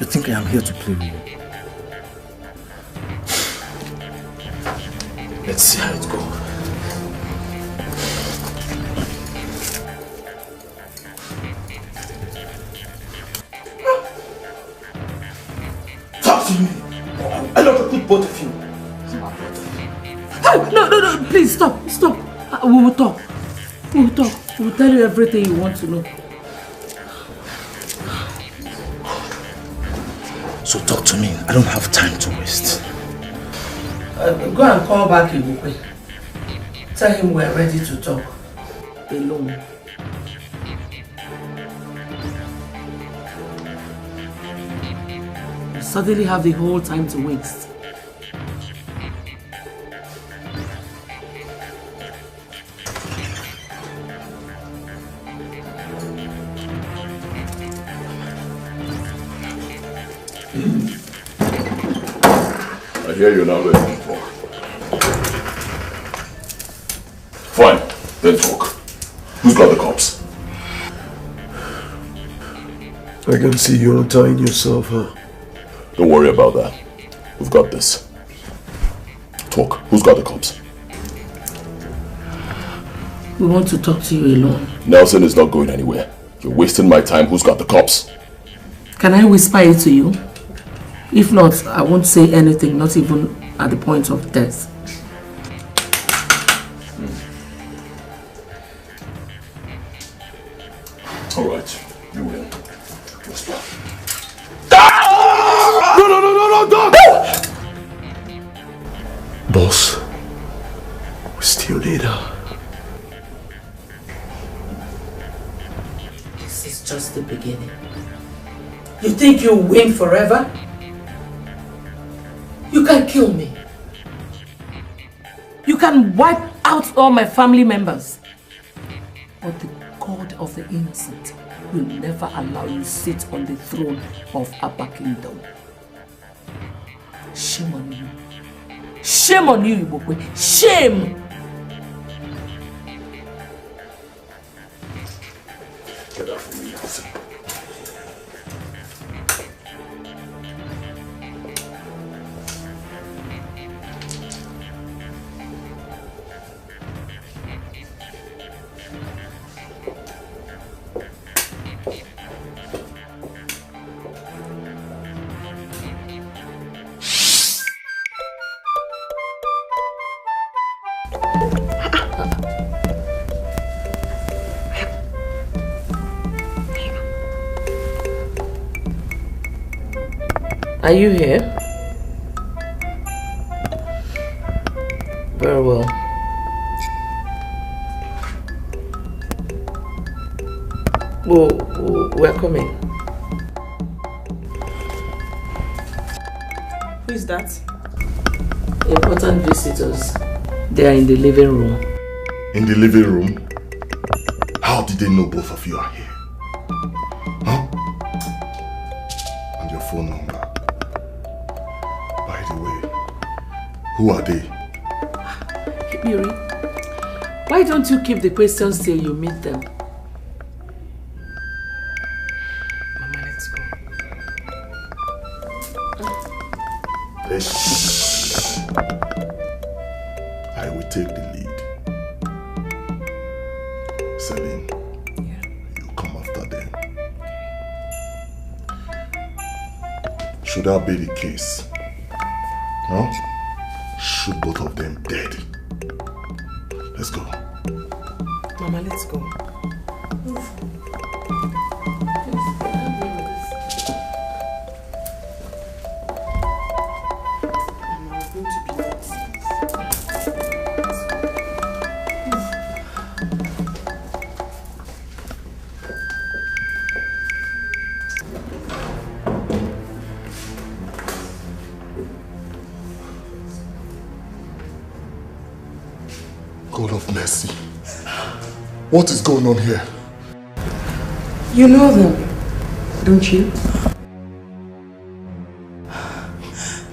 Speaker 7: You think I am here to play with you. Let's see how it goes. Talk to me. I don't put both of you.
Speaker 6: No, please stop. We will talk.
Speaker 14: She will tell you everything you want to know.
Speaker 7: So talk to me. I don't have time to waste.
Speaker 14: Go and call back Ibukwe. Tell him we're ready to talk. Alone. You suddenly have the whole time to waste.
Speaker 2: I hear you're not ready to talk. Fine, then talk. Who's got the cops?
Speaker 1: I can see you're untying yourself, huh?
Speaker 2: Don't worry about that. We've got this. Talk. Who's got the cops?
Speaker 14: We want to talk to you alone.
Speaker 2: Nelson is not going anywhere. You're wasting my time. Who's got the cops?
Speaker 14: Can I whisper it to you? If not, I won't say anything, not even at the point of death.
Speaker 2: All right, you win. Whisper.
Speaker 1: No, dog! Boss, we still need her.
Speaker 14: This is just the beginning. You think you'll win forever? You can kill me. You can wipe out all my family members. But the God of the innocent will never allow you to sit on the throne of Abba Kingdom. Shame on you. Shame on you, Ibokwe. Shame!
Speaker 2: Get out from me, Nelson.
Speaker 14: Are you here? Very well. We're coming.
Speaker 8: Who is that?
Speaker 14: Important visitors. They are in the living room.
Speaker 2: In the living room? How did they know both of you are here? Huh? And your phone number? By the way, who are they?
Speaker 14: Miri, why don't you keep the questions till you meet them? Mama, let's go.
Speaker 2: Shh. I will take the lead. Celine, you come after them. Should that be the case, no? Shoot both of them dead. Let's go.
Speaker 14: Mama, let's go.
Speaker 2: God of mercy. What is going on here?
Speaker 14: You know them, don't you?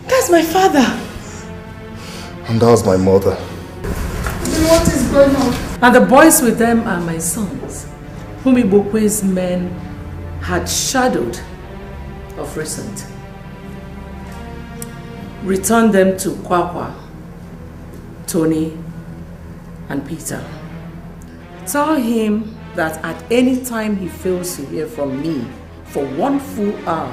Speaker 6: That's my father.
Speaker 2: And that's my mother.
Speaker 6: Then what is going on?
Speaker 14: And the boys with them are my sons, whom Ibokwe's men had shadowed of recent. Return them to Kwakwa, Tony, and Peter. Tell him that at any time he fails to hear from me for 1 full hour,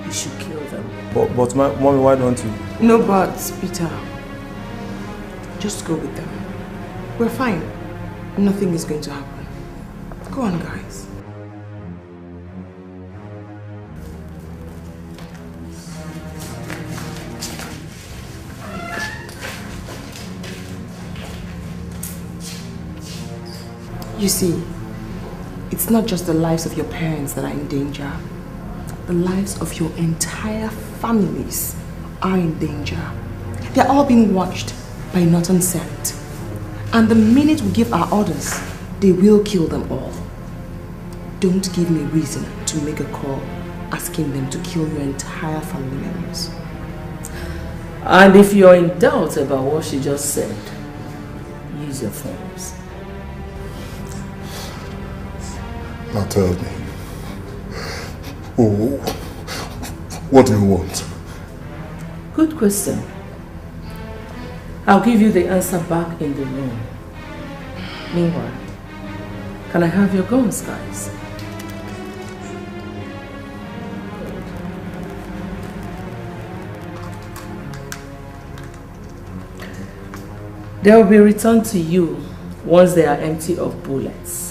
Speaker 14: he should kill them.
Speaker 16: But mommy, why don't you?
Speaker 5: No buts, Peter. Just go with them. We're fine. Nothing is going to happen.
Speaker 14: Go on, guys. You see, it's not just the lives of your parents that are in danger. The lives of your entire families are in danger. They're all being watched by Norton Sect. And the minute we give our orders, they will kill them all. Don't give me reason to make a call asking them to kill your entire family members.
Speaker 8: And if you're in doubt about what she just said, use your phones.
Speaker 9: Now tell me, what do you want?
Speaker 8: Good question. I'll give you the answer back in the room. Meanwhile, can I have your guns, guys? They will be returned to you once they are empty of bullets.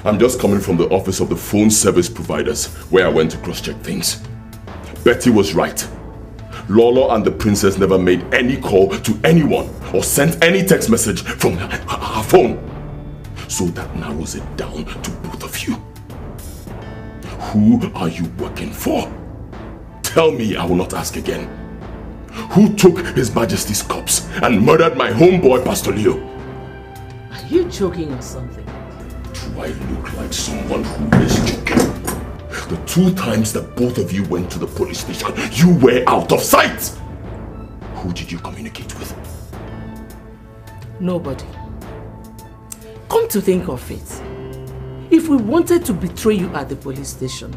Speaker 2: I'm just coming from the office of the phone service providers where I went to cross-check things. Betty was right. Lolo and the princess never made any call to anyone or sent any text message from her phone. So that narrows it down to both of you. Who are you working for? Tell me, I will not ask again. Who took His Majesty's corpse and murdered my homeboy, Pastor Leo?
Speaker 8: Are you joking or something?
Speaker 2: Do I look like someone who is joking? The 2 times that both of you went to the police station, you were out of sight! Who did you communicate with?
Speaker 8: Nobody. Come to think of it, if we wanted to betray you at the police station,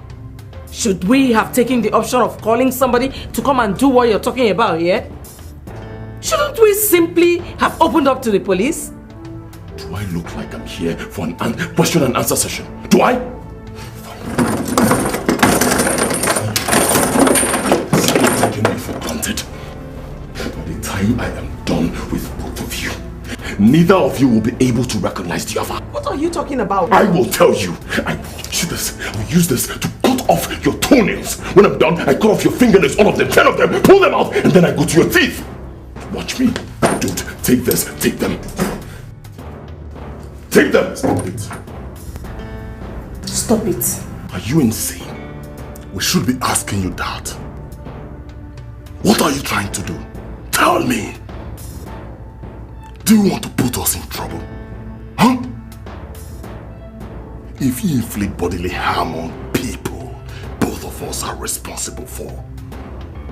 Speaker 8: should we have taken the option of calling somebody to come and do what you're talking about here? Shouldn't we simply have opened up to the police?
Speaker 2: Do I look like I'm here for an question and answer session? Do I? Taking me for granted. By the time I am done with both of you, neither of you will be able to recognize the other.
Speaker 14: What are you talking about?
Speaker 2: I will tell you. I will use this to cut off your toenails. When I'm done, I cut off your fingernails, all of them, 10 of them, pull them out, and then I go to your teeth. Watch me. Don't take this, take them. Take them! Stop it.
Speaker 14: Stop it.
Speaker 2: Are you insane?
Speaker 9: We should be asking you that. What are you trying to do? Tell me. Do you want to put us in trouble? Huh? If you inflict bodily harm on people, both of us are responsible for.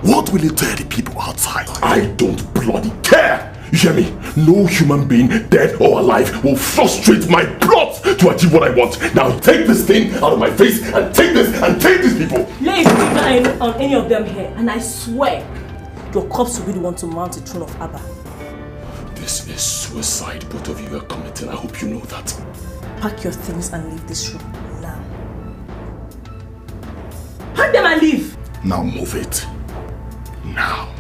Speaker 9: What will you tell the people outside?
Speaker 2: I don't bloody care! You hear me? No human being, dead or alive, will frustrate my plot to achieve what I want. Now take this thing out of my face and take this and take these people.
Speaker 4: Lay a finger on any of them here, and I swear your corpse will be the one to mount the throne of Abba.
Speaker 2: This is suicide both of you are committing. I hope you know that.
Speaker 4: Pack your things and leave this room now. Pack them and leave.
Speaker 9: Now move it. Now.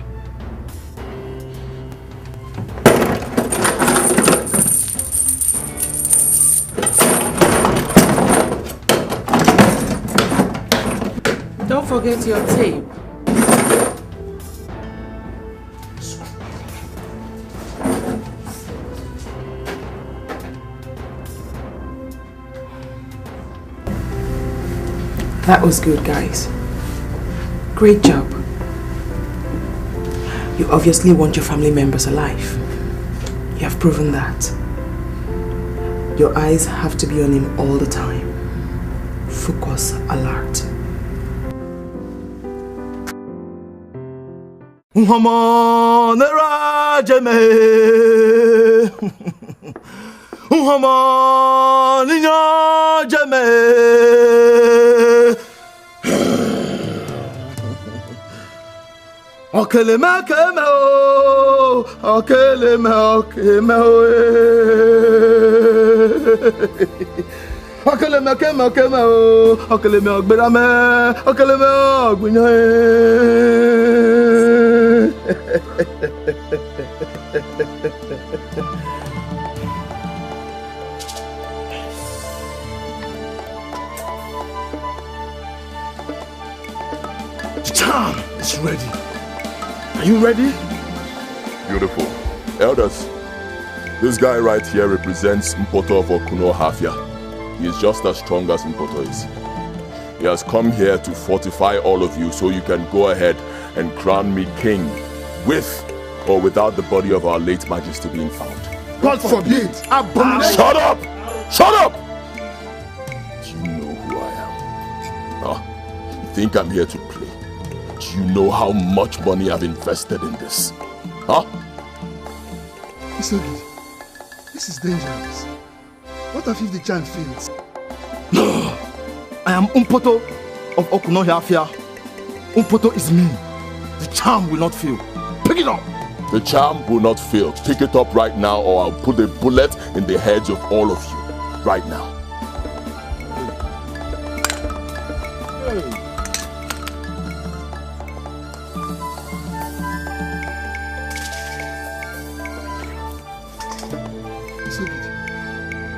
Speaker 8: Don't forget your tape.
Speaker 14: That was good, guys. Great job. You obviously want your family members alive. You have proven that. Your eyes have to be on him all the time. Focus, alert.
Speaker 7: Uhamana Rajame Uhamana Rajame Okelema kemao Okelema kemao Okelema kemao Okelema ogberame Okelema ogbunya
Speaker 2: The charm is ready. Are you ready? Beautiful. Elders, this guy right here represents Mpoto of Okuno Hafia. He is just as strong as Mpoto is. He has come here to fortify all of you so you can go ahead and crown me king with or without the body of our late majesty being found.
Speaker 13: God forbid!
Speaker 2: Shut up! Shut up! Do you know who I am? Huh? You think I'm here to play? Do you know how much money I've invested in this? Huh?
Speaker 13: Isogi, this is dangerous. What if the charm fails?
Speaker 7: No! I am Mpoto of Okuno Hafia. Mpoto is me. The charm will not fail. Pick it up!
Speaker 2: The charm will not fail. Pick it up right now or I'll put a bullet in the heads of all of you. Right now.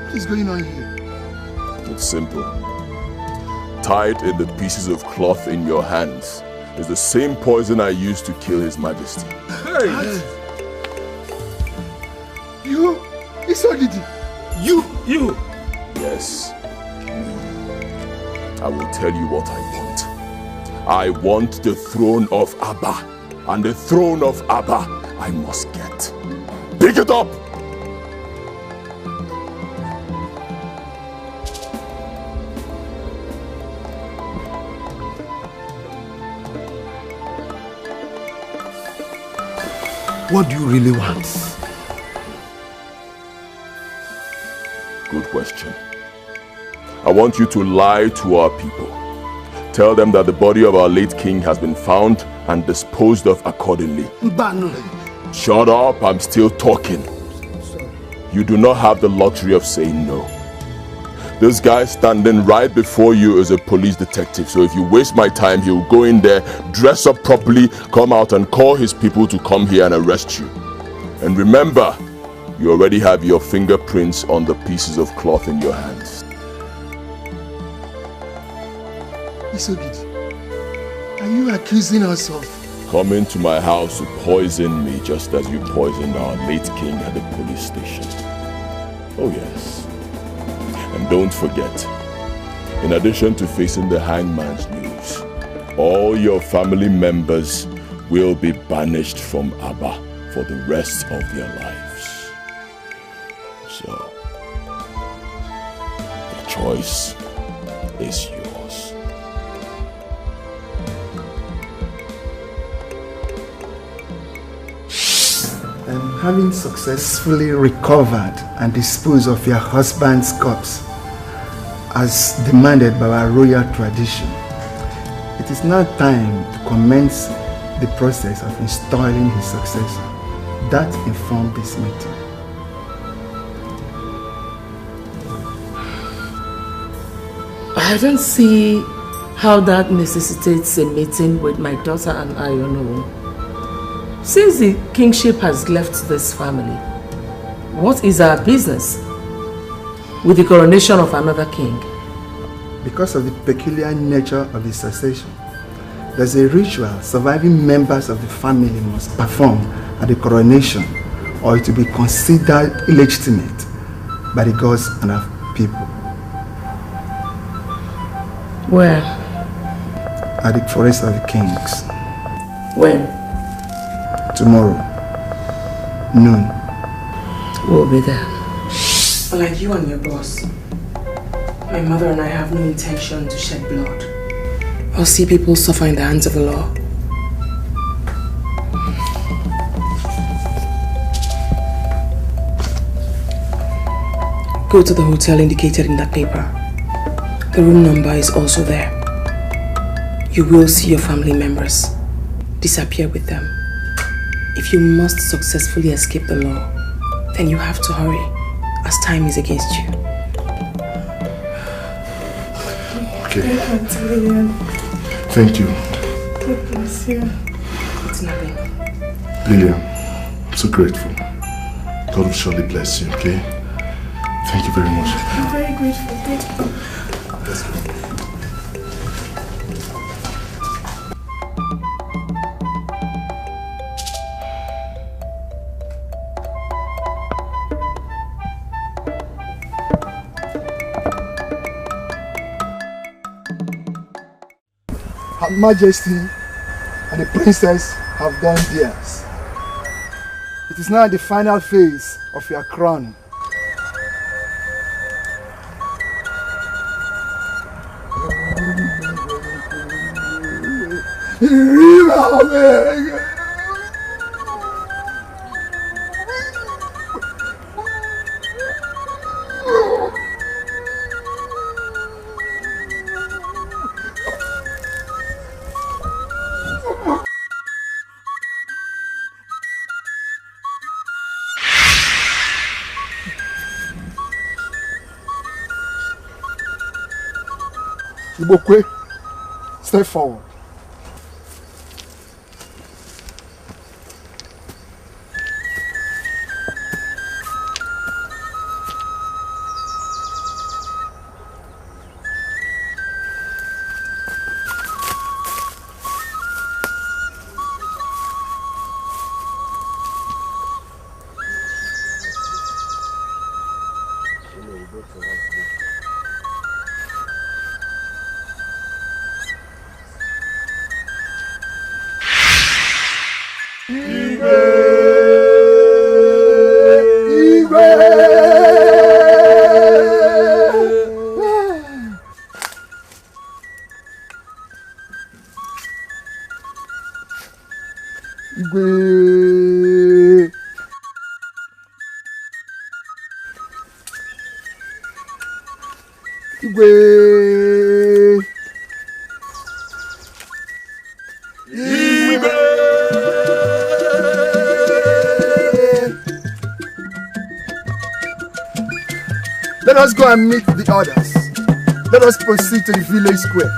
Speaker 13: What is going on here?
Speaker 2: It's simple. Tied in the pieces of cloth in your hands is the same poison I used to kill His Majesty.
Speaker 13: Hey! You? Isogidi?
Speaker 2: You! Yes. I will tell you what I want. I want the throne of Abba. And the throne of Abba I must get. Pick it up!
Speaker 7: What do you really want?
Speaker 2: Good question. I want you to lie to our people. Tell them that the body of our late king has been found and disposed of accordingly. Shut up, I'm still talking. You do not have the luxury of saying no. This guy standing right before you is a police detective, so if you waste my time, he'll go in there, dress up properly, come out and call his people to come here and arrest you. And remember, you already have your fingerprints on the pieces of cloth in your hands.
Speaker 13: Isogidi, are you accusing us of?
Speaker 2: Come into my house to poison me just as you poisoned our late king at the police station. Oh yes. And don't forget, in addition to facing the hangman's noose, all your family members will be banished from Abba for the rest of their lives. So, the choice is yours.
Speaker 13: Having successfully recovered and disposed of your husband's corpse, as demanded by our royal tradition, it is now time to commence the process of installing his successor. That informed this meeting.
Speaker 14: I don't see how that necessitates a meeting with my daughter and I, you know. Since the kingship has left this family, what is our business with the coronation of another king?
Speaker 13: Because of the peculiar nature of the succession, there's a ritual surviving members of the family must perform at the coronation, or it will be considered illegitimate by the gods and our people.
Speaker 14: Where?
Speaker 13: At the Forest of the Kings.
Speaker 14: When?
Speaker 13: Tomorrow, noon.
Speaker 14: We'll be there.
Speaker 8: Like you and your boss, my mother and I have no intention to shed blood or see people suffer in the hands of the law.
Speaker 14: Go to the hotel indicated in that paper. The room number is also there. You will see your family members. Disappear with them. If you must successfully escape the law, then you have to hurry, as time is against you.
Speaker 9: Okay. Thank you.
Speaker 14: God bless you. It's nothing.
Speaker 9: Lillian, I'm so grateful. God will surely bless you, okay? Thank you very much.
Speaker 14: I'm very grateful. Thank you.
Speaker 9: Let's go.
Speaker 13: Her Majesty and the princess have done theirs. It is now the final phase of your crowning. Ibokwe, step forward. Let us go and meet the others. Let us proceed to the village square.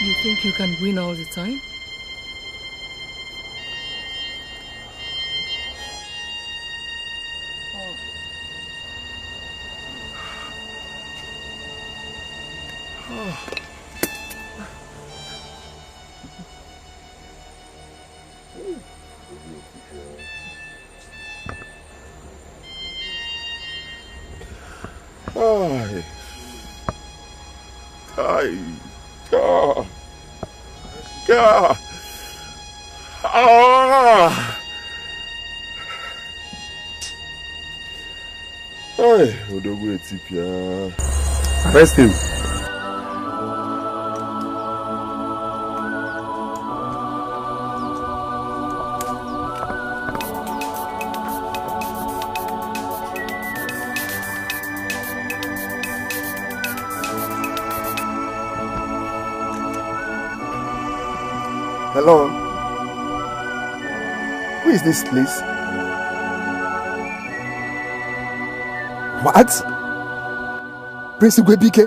Speaker 6: You think you can win all the time?
Speaker 9: Arrest him.
Speaker 13: Hello? Who is this, please? What? Prince Igwebike?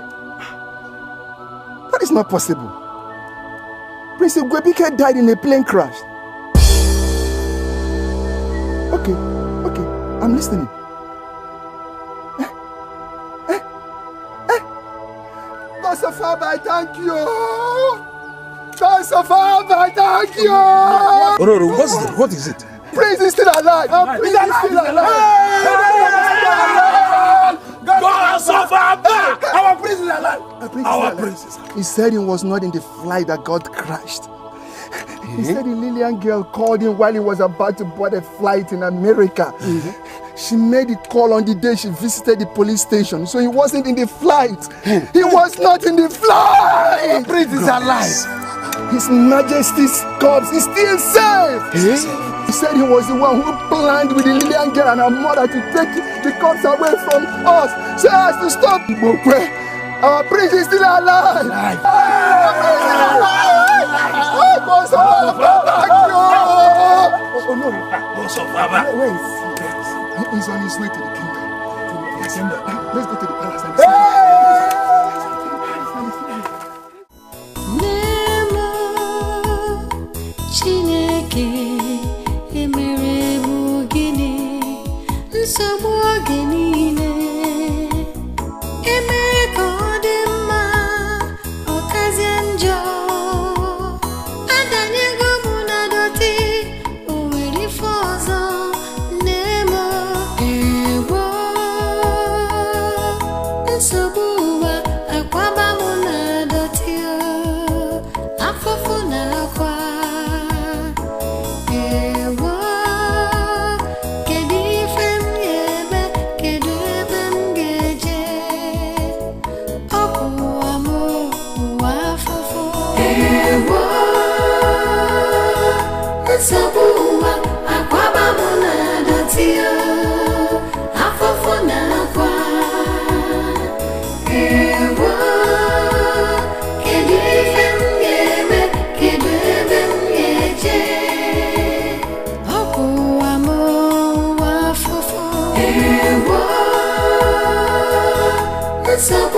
Speaker 13: That is not possible. Prince Igwebike died in a plane crash. Okay, I'm listening. God so far, I thank you. God so far, I thank you.
Speaker 9: Oh, what is it?
Speaker 13: Prince is still alive. Prince is still alive.
Speaker 9: God so far back. Our prince is alive.
Speaker 13: Our prince. He said he was not in the flight that got crashed. He said the Lillian girl called him while he was about to board a flight in America. She made a call on the day she visited the police station, so he wasn't in the flight. He was not in the flight.
Speaker 9: Prince is alive.
Speaker 13: His Majesty's corpse is still safe. He said he was the one who planned with the Lillian girl and her mother to take the corpse away from us so as to stop Ibokwe. Our prince is still alive. Our prince is alive. Where is he? He's on his way to the kingdom. Let's go to the palace and
Speaker 18: So